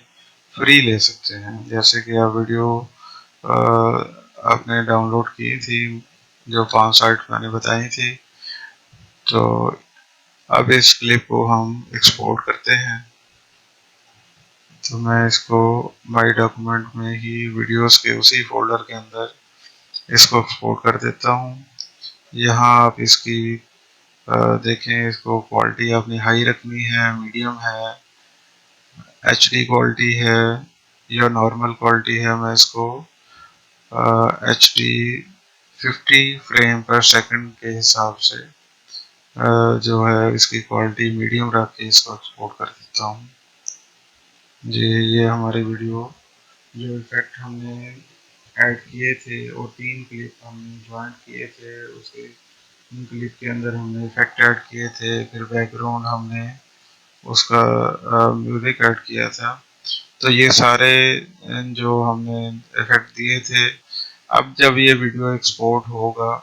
फ्री ले सकते हैं। जैसे कि आप वीडियो आपने डाउनलोड की थी, जो 5 साइट मैंने बताई थी, तो अब इस क्लिप को हम एक्सपोर्ट करते हैं। तो मैं इसको माई डॉक्यूमेंट में ही वीडियोस के उसी फोल्डर के अंदर इसको एक्सपोर्ट कर देता हूँ। यहाँ आप इसकी देखें, इसको क्वालिटी अपनी हाई रखनी है, मीडियम है, एचडी क्वालिटी है या नॉर्मल क्वालिटी है। मैं इसको एचडी 50 फ्रेम पर सेकंड के हिसाब से जो है इसकी क्वालिटी मीडियम रख के इसको एक्सपोर्ट कर देता हूँ। जी, ये हमारी वीडियो जो इफेक्ट हमने ऐड किए थे और 3 क्लिप हमने ज्वाइंट किए थे, उसके क्लिप के अंदर हमने इफेक्ट ऐड किए थे, फिर बैकग्राउंड हमने उसका म्यूजिक ऐड किया था। तो ये सारे जो हमने इफेक्ट दिए थे, अब जब ये वीडियो एक्सपोर्ट होगा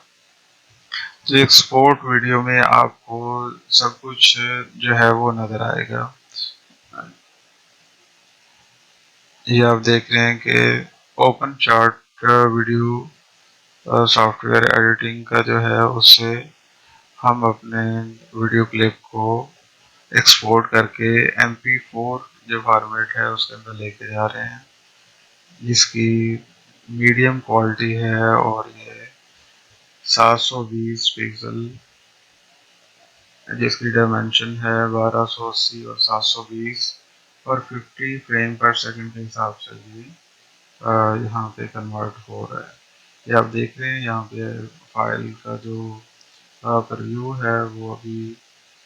तो एक्सपोर्ट वीडियो में आपको सब कुछ जो है वो नज़र आएगा। ये आप देख रहे हैं कि open chart video software editing का जो है उससे हम अपने वीडियो क्लिप को एक्सपोर्ट करके MP4 जो फॉर्मेट है उसके अंदर लेके जा रहे हैं, जिसकी मीडियम क्वालिटी है, और ये 720 पिक्सल जिसकी डायमेंशन है 1280 और 720 और 50 फ्रेम पर सेकंड के हिसाब से भी यहाँ पे कन्वर्ट हो रहा है। ये आप देख रहे हैं यहाँ पे फाइल का जो प्रीव्यू है वो अभी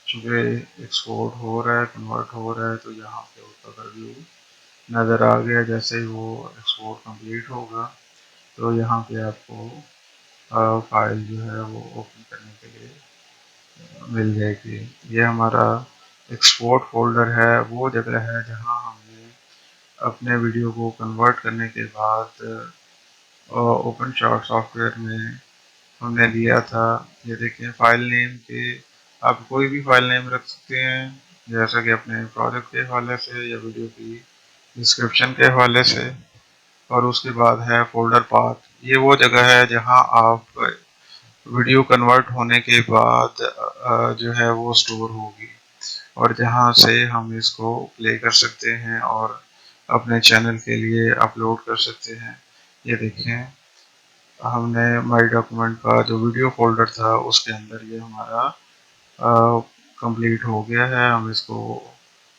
चूँकि एक्सपोर्ट हो रहा है, कन्वर्ट हो रहा है, तो यहाँ पे उसका प्रीव्यू नज़र आ गया। जैसे ही वो एक्सपोर्ट कंप्लीट होगा तो यहाँ पे आपको फाइल जो है वो ओपन करने के लिए मिल जाएगी। ये हमारा एक्सपोर्ट फोल्डर है, वो जगह है जहाँ हमने अपने वीडियो को कन्वर्ट करने के बाद ओपन शॉट सॉफ्टवेयर में हमने लिया था। ये देखिए फाइल नेम के आप कोई भी फाइल नेम रख सकते हैं, जैसा कि अपने प्रोजेक्ट के हवाले से या वीडियो की डिस्क्रिप्शन के हवाले से। और उसके बाद है फोल्डर पाथ। ये वो जगह है जहां आप वीडियो कन्वर्ट होने के बाद जो है वो स्टोर होगी, और जहां से हम इसको प्ले कर सकते हैं और अपने चैनल के लिए अपलोड कर सकते हैं। ये देखें, हमने माई डॉक्यूमेंट का जो वीडियो फोल्डर था उसके अंदर ये हमारा कंप्लीट हो गया है। हम इसको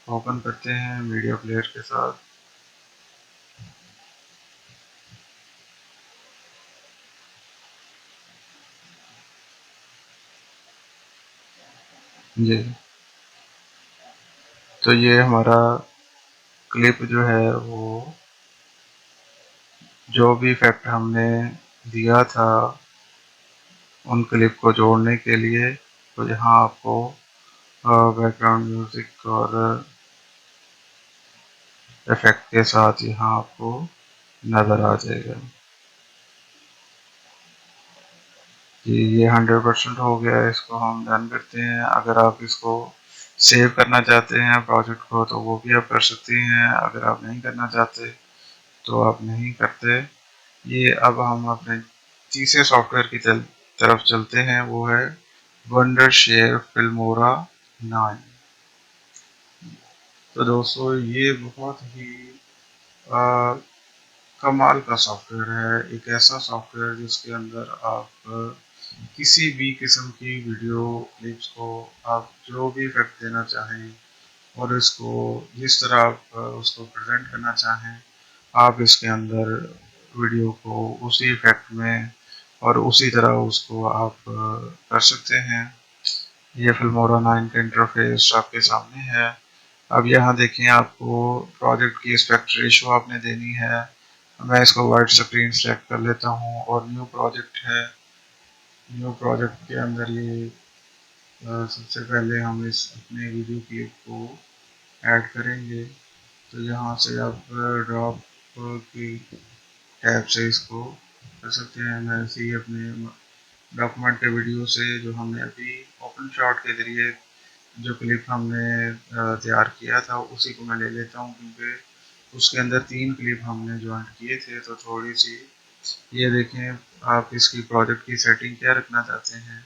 ओपन करते हैं मीडिया प्लेयर के साथ। जी, तो ये हमारा क्लिप जो है वो जो भी इफेक्ट हमने दिया था उन क्लिप को जोड़ने के लिए, तो यहाँ आपको बैकग्राउंड म्यूजिक और इफेक्ट के साथ यहाँ आपको नज़र आ जाएगा। कि ये 100% हो गया है, इसको हम डन करते हैं। अगर आप इसको सेव करना चाहते हैं प्रोजेक्ट को तो वो भी आप कर सकते हैं, अगर आप नहीं करना चाहते तो आप नहीं करते। ये अब हम अपने तीसरे सॉफ्टवेयर की तरफ चलते हैं, वो है वंडर शेयर फिल्मोरा 9। तो दोस्तों ये बहुत ही आ, कमाल का सॉफ्टवेयर है, एक ऐसा सॉफ्टवेयर जिसके अंदर आप किसी भी किस्म की वीडियो क्लिप्स को आप जो भी इफेक्ट देना चाहें और इसको जिस तरह आप उसको प्रेजेंट करना चाहें, आप इसके अंदर वीडियो को उसी इफेक्ट में और उसी तरह उसको आप कर सकते हैं। ये फिल्मोरा 9 का इंटरफेस आपके सामने है। अब यहाँ देखिए, आपको प्रोजेक्ट की एस्पेक्ट रेशो आपने देनी है। मैं इसको वाइट स्क्रीन सेलेक्ट कर लेता हूँ और न्यू प्रोजेक्ट है। न्यू प्रोजेक्ट के अंदर ये सबसे पहले हम इस अपने वीडियो क्लिप को ऐड करेंगे। तो यहाँ से आप ड्रॉप की टैब से इसको कर सकते हैं। मैं ऐसे ही अपने डॉक्यूमेंट के वीडियो से जो हमने अभी ओपन शॉट के जरिए जो क्लिप हमने तैयार किया था उसी को मैं ले लेता हूँ, क्योंकि उसके अंदर 3 क्लिप हमने ज्वाइंट किए थे। तो थोड़ी सी ये देखें, आप इसकी प्रोजेक्ट की सेटिंग क्या रखना चाहते हैं।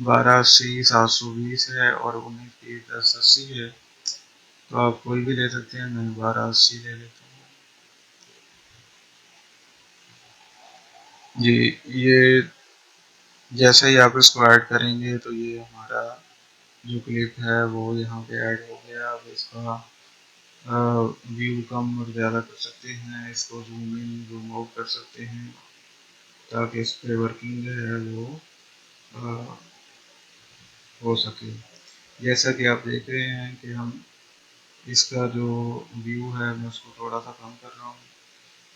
1280 720 है और 19 की 1080 है। तो आप कोई भी ले सकते हैं, मैं 1280 ले लेता हूँ जी। ये जैसे ही आप इसको ऐड करेंगे तो ये हमारा जो क्लिप है वो यहाँ पे ऐड हो गया। अब इसका व्यू कम और ज़्यादा कर सकते हैं, इसको जूम इन जूम आउट कर सकते हैं ताकि इस पे वर्किंग जो है वो अ, हो सके। जैसा कि आप देख रहे हैं कि हम इसका जो व्यू है मैं उसको थोड़ा सा कम कर रहा हूँ।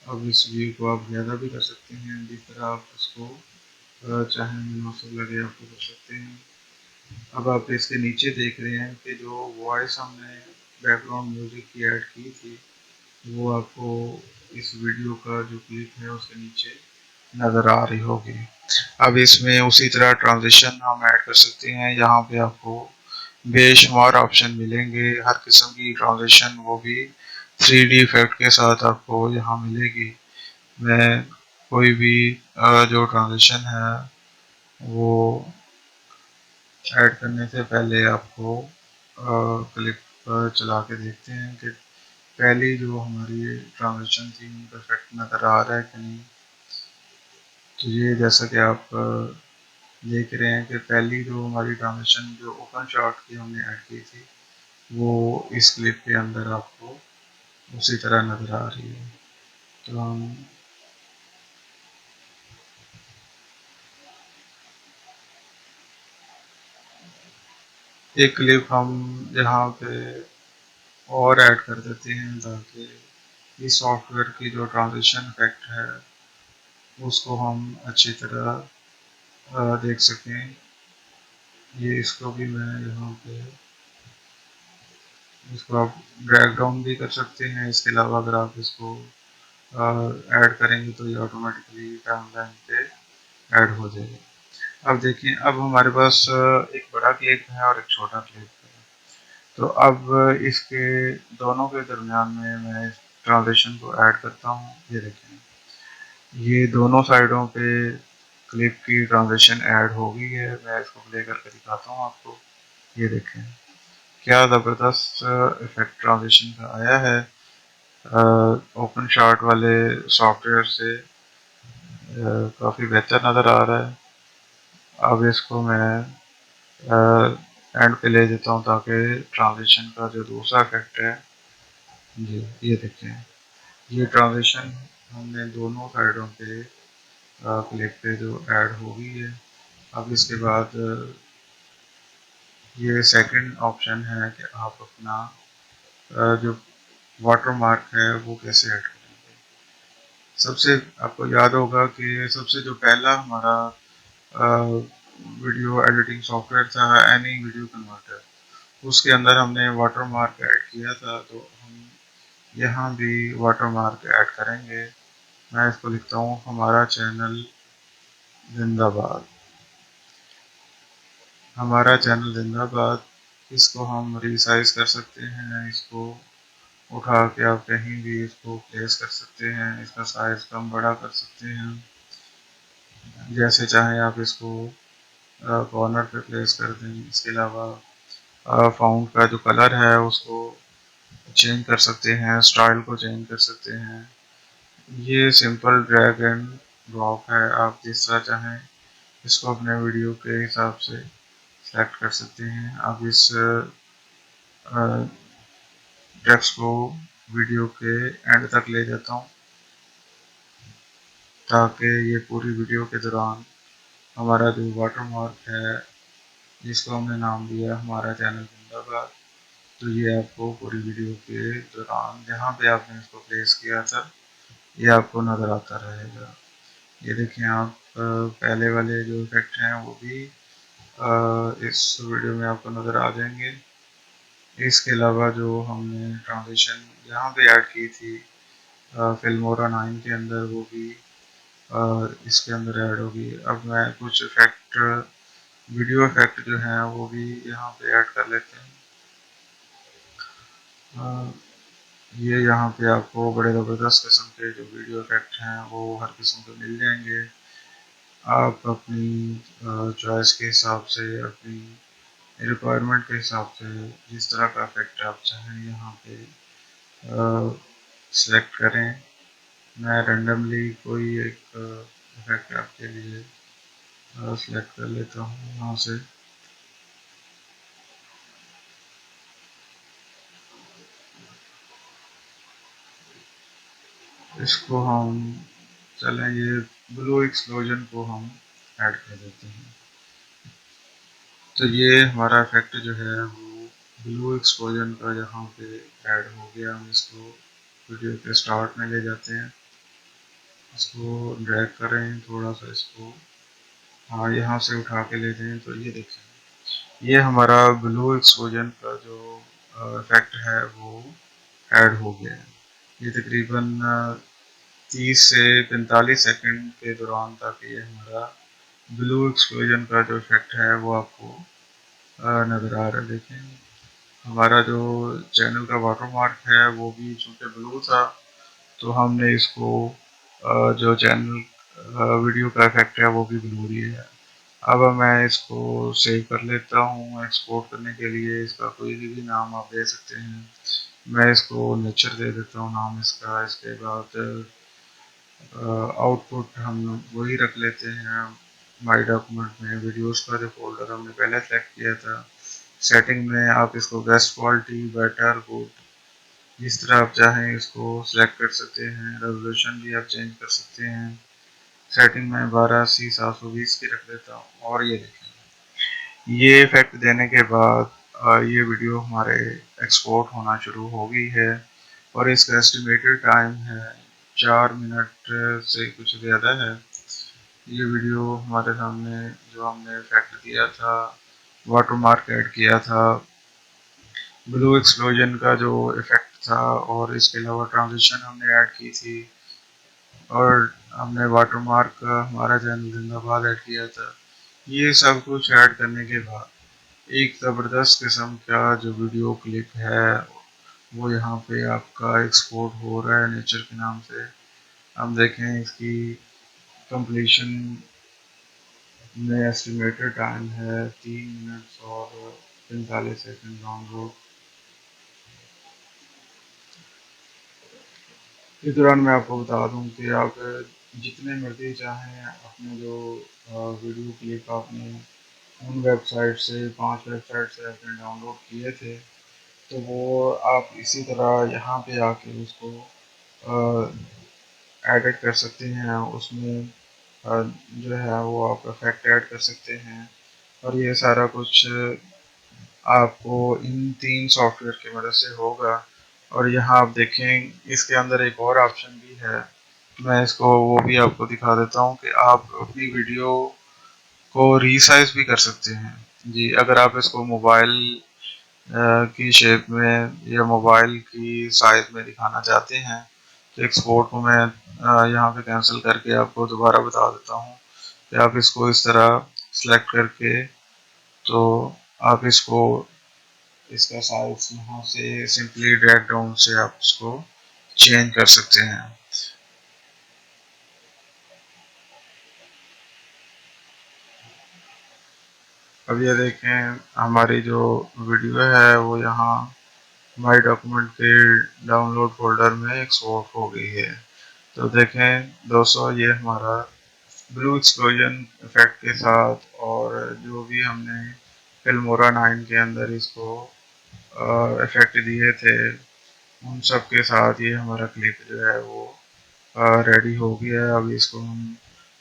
अब इस व्यू को आप ज़्यादा भी कर सकते हैं, जिस तरह आप उसको चाहे मुनासिब लगे आपको कर सकते हैं। अब आप इसके नीचे देख रहे हैं कि जो वॉइस हमने बैकग्राउंड म्यूजिक की ऐड की थी वो आपको इस वीडियो का जो क्लिप है उसके नीचे नज़र आ रही होगी। अब इसमें उसी तरह ट्रांजिशन हम ऐड कर सकते हैं। यहाँ पे आपको बेशुमार ऑप्शन मिलेंगे, हर किस्म की ट्रांजिशन, वो भी 3D इफेक्ट के साथ आपको यहाँ मिलेगी। मैं कोई भी जो ट्रांजिशन है वो ऐड करने से पहले आपको क्लिप चला के देखते हैं कि पहली जो हमारी ट्रांजिशन थी उन पर इफेक्ट नज़र आ रहा है कि नहीं। तो ये जैसा कि आप देख रहे हैं कि पहली जो हमारी ट्रांजिशन जो ओपन शॉट की हमने ऐड की थी वो इस क्लिप के अंदर आपको उसी तरह नज़र आ रही है। तो हम एक क्लिप हम यहाँ पे और ऐड कर देते हैं ताकि इस सॉफ्टवेयर की जो ट्रांजिशन इफेक्ट है उसको हम अच्छी तरह देख सकें। ये इसको भी मैं यहाँ पे इसको आप ड्रैग डाउन भी कर सकते हैं। इसके अलावा अगर आप इसको ऐड करेंगे तो ये ऑटोमेटिकली टाइमलाइन पे ऐड हो जाएगा। अब देखिए, अब हमारे पास एक बड़ा क्लिप है और एक छोटा क्लिप है। तो अब इसके दोनों के दरमियान में मैं ट्रांजिशन को ऐड करता हूँ। ये देखें, ये दोनों साइडों पे क्लिप की ट्रांजिशन ऐड हो गई है। मैं इसको प्ले करके दिखाता हूँ आपको। ये देखें, क्या ज़बरदस्त इफेक्ट ट्रांजिशन का आया है ओपन शॉट वाले सॉफ्टवेयर से। काफ़ी बेहतर नज़र आ रहा है। अब इसको मैं एंड पे ले देता हूँ ताकि ट्रांजिशन का जो दूसरा इफेक्ट है, जी ये देखें, ये ट्रांजिशन हमने दोनों साइडों पे क्लिप पे जो ऐड हो गई है। अब इसके बाद ये सेकंड ऑप्शन है कि आप अपना जो वाटर मार्क है वो कैसे ऐड करेंगे। सबसे आपको याद होगा कि सबसे जो पहला हमारा वीडियो एडिटिंग सॉफ्टवेयर था एनी वीडियो कन्वर्टर, उसके अंदर हमने वाटर मार्क ऐड किया था। तो हम यहाँ भी वाटर मार्क ऐड करेंगे। मैं इसको लिखता हूँ हमारा चैनल जिंदाबाद। हमारा चैनल जिंदाबाद। इसको हम रिसाइज कर सकते हैं, इसको उठा के आप कहीं भी इसको प्लेस कर सकते हैं, इसका साइज कम बड़ा कर सकते हैं, जैसे चाहें आप इसको कॉर्नर पे प्लेस कर दें। इसके अलावा फाउंट का जो कलर है उसको चेंज कर सकते हैं, स्टाइल को चेंज कर सकते हैं। ये सिंपल ड्रैग एंड ड्रॉप है, आप जिस तरह चाहें इसको अपने वीडियो के हिसाब से सेलेक्ट कर सकते हैं। अब इस टेक्स्ट को वीडियो के एंड तक ले जाता हूँ, ताकि ये पूरी वीडियो के दौरान हमारा जो वाटर मार्क है, जिसको हमने नाम दिया हमारा चैनल जिंदाबाद, तो ये आपको पूरी वीडियो के दौरान जहाँ पे आपने इसको प्लेस किया था ये आपको नज़र आता रहेगा। ये देखें आप, पहले वाले जो इफेक्ट हैं वो भी इस वीडियो में आपको नज़र आ जाएंगे। इसके अलावा जो हमने ट्रांजिशन यहाँ पे ऐड की थी फिल्मोरा 9 के अंदर, वो भी इसके अंदर ऐड होगी। अब मैं कुछ इफेक्ट, वीडियो इफेक्ट जो हैं वो भी यहाँ पे ऐड कर लेते हैं। ये यहाँ पे आपको बड़े ज़बरदस्त किस्म के जो वीडियो इफेक्ट हैं वो हर किस्म के मिल जाएंगे। आप अपनी चॉइस के हिसाब से, अपनी रिक्वायरमेंट के हिसाब से जिस तरह का इफेक्ट आप चाहें यहाँ पे सिलेक्ट करें। मैं रेंडमली कोई एक इफेक्ट आपके लिए सिलेक्ट कर लेता हूँ यहाँ से। इसको हम, चलें ये ब्लू एक्सप्लोजन को हम ऐड कर देते हैं। तो ये हमारा इफेक्ट जो है वो ब्लू एक्सप्लोजन का यहाँ पे ऐड हो गया। हम इसको वीडियो के स्टार्ट में ले जाते हैं, इसको ड्रैग करें थोड़ा सा, इसको हाँ यहाँ से उठा के ले जाएं, तो ये देखें ये हमारा ब्लू एक्सप्लोजन का जो इफेक्ट है वो ऐड हो गया है। ये तकरीबन 30 से 45 सेकंड के दौरान तक ये हमारा ब्लू एक्सप्लोजन का जो इफेक्ट है वो आपको नज़र आ रहा है। देखें हमारा जो चैनल का वाटरमार्क है वो भी चूँकि ब्लू था, तो हमने इसको जो चैनल वीडियो का इफेक्ट है वो भी ब्लू ही है। अब मैं इसको सेव कर लेता हूँ। एक्सपोर्ट करने के लिए इसका कोई भी नाम आप दे सकते हैं। मैं इसको नेचर दे देता हूँ नाम इसका। इसके बाद आउटपुट हम वही रख लेते हैं। माई डॉक्यूमेंट में वीडियोस का जो फोल्डर हमने पहले सेलेक्ट किया था, सेटिंग में आप इसको बेस्ट क्वालिटी, बेटर, गुड, जिस तरह आप चाहें इसको सिलेक्ट कर सकते हैं। रेजोल्यूशन भी आप चेंज कर सकते हैं। सेटिंग में 1280x720 की रख देता हूँ। और ये देखें ये इफेक्ट देने के बाद ये वीडियो हमारे एक्सपोर्ट होना शुरू हो गई है और इसका एस्टिमेटेड टाइम है 4 मिनट से कुछ ज़्यादा है। ये वीडियो हमारे सामने जो हमने इफेक्ट दिया था, वाटरमार्क ऐड किया था, ब्लू एक्सप्लोजन का जो इफेक्ट था, और इसके अलावा ट्रांजिशन हमने ऐड की थी, और हमने वाटरमार्क हमारा चैनल जिंदाबाद ऐड किया था। ये सब कुछ ऐड करने के बाद एक ज़बरदस्त किस्म का जो वीडियो क्लिप है वो यहाँ पे आपका एक्सपोर्ट हो रहा है नेचर के नाम से। हम देखें इसकी कंप्लीशन में एस्टिमेटेड टाइम है 3 मिनट और 45 सेकंड डाउनलोड। इस दौरान मैं आपको बता दूं कि आप जितने मर्जी चाहें अपने जो वीडियो क्लिप आपने उन वेबसाइट से, 5 वेबसाइट से आपने डाउनलोड किए थे, तो वो आप इसी तरह यहाँ पे आके उसको एडिट कर सकते हैं। उसमें जो है वो आप इफेक्ट ऐड कर सकते हैं, और ये सारा कुछ आपको इन 3 सॉफ्टवेयर की मदद से होगा। और यहाँ आप देखें इसके अंदर एक और ऑप्शन भी है, मैं इसको वो भी आपको दिखा देता हूँ कि आप अपनी वीडियो को रीसाइज भी कर सकते हैं। जी, अगर आप इसको मोबाइल की शेप में या मोबाइल की साइज में दिखाना चाहते हैं, तो एक्सपोर्ट को मैं यहाँ पे कैंसिल करके आपको दोबारा बता देता हूँ कि आप इसको इस तरह सेलेक्ट करके तो आप इसको इसका साइज यहाँ से सिंपली ड्रैग डाउन से आप इसको चेंज कर सकते हैं। अब ये देखें हमारी जो वीडियो है वो यहाँ माई डॉक्यूमेंट के डाउनलोड फोल्डर में एक्सपोर्ट हो गई है। तो देखें दोस्तों, ये हमारा ब्लू एक्सप्लोजन इफेक्ट के साथ और जो भी हमने फिल्मोरा 9 के अंदर इसको इफेक्ट दिए थे उन सब के साथ ये हमारा क्लिप जो है वो रेडी हो गया है। अब इसको हम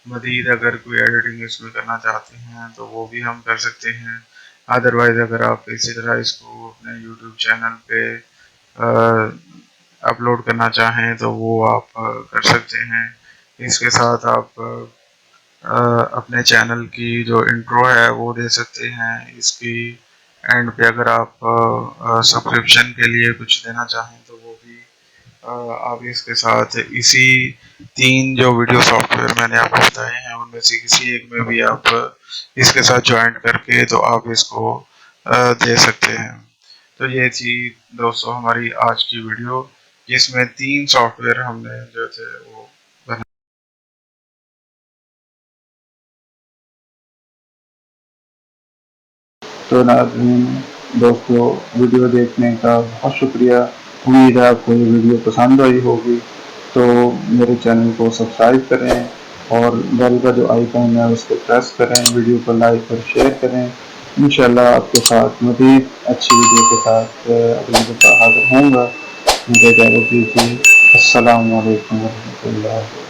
मज़ीद अगर कोई एडिटिंग इसमें करना चाहते हैं तो वो भी हम कर सकते हैं। अदरवाइज़ अगर आप इसी तरह इसको अपने यूट्यूब चैनल पे अपलोड करना चाहें तो वो आप कर सकते हैं। इसके साथ आप अपने चैनल की जो इंट्रो है वो दे सकते हैं। इसकी एंड पे अगर आप सब्सक्रिप्शन के लिए कुछ देना चाहें तो वो भी आप इसके साथ इसी 3 जो वीडियो सॉफ्टवेयर मैंने आपको बताए हैं उनमें से किसी एक में भी आप इसके साथ ज्वाइन करके तो आप इसको दे सकते हैं। तो ये थी दोस्तों हमारी आज की वीडियो, जिसमें 3 सॉफ्टवेयर हमने जो थे वो बनाए। तो नाज़रीन दोस्तों, वीडियो देखने का बहुत शुक्रिया। उम्मीद है आपको ये वीडियो पसंद आई होगी। तो मेरे चैनल को सब्सक्राइब करें और बेल का जो आइकन है उसको प्रेस करें। वीडियो को लाइक और शेयर करें। इंशाल्लाह आपके साथ मज़ीद अच्छी वीडियो के साथ अगली दफ़ा हाज़िर होऊंगा। मुझे इजाज़त दीजिए। अस्सलामु अलैकुम वरहमतुल्लाह।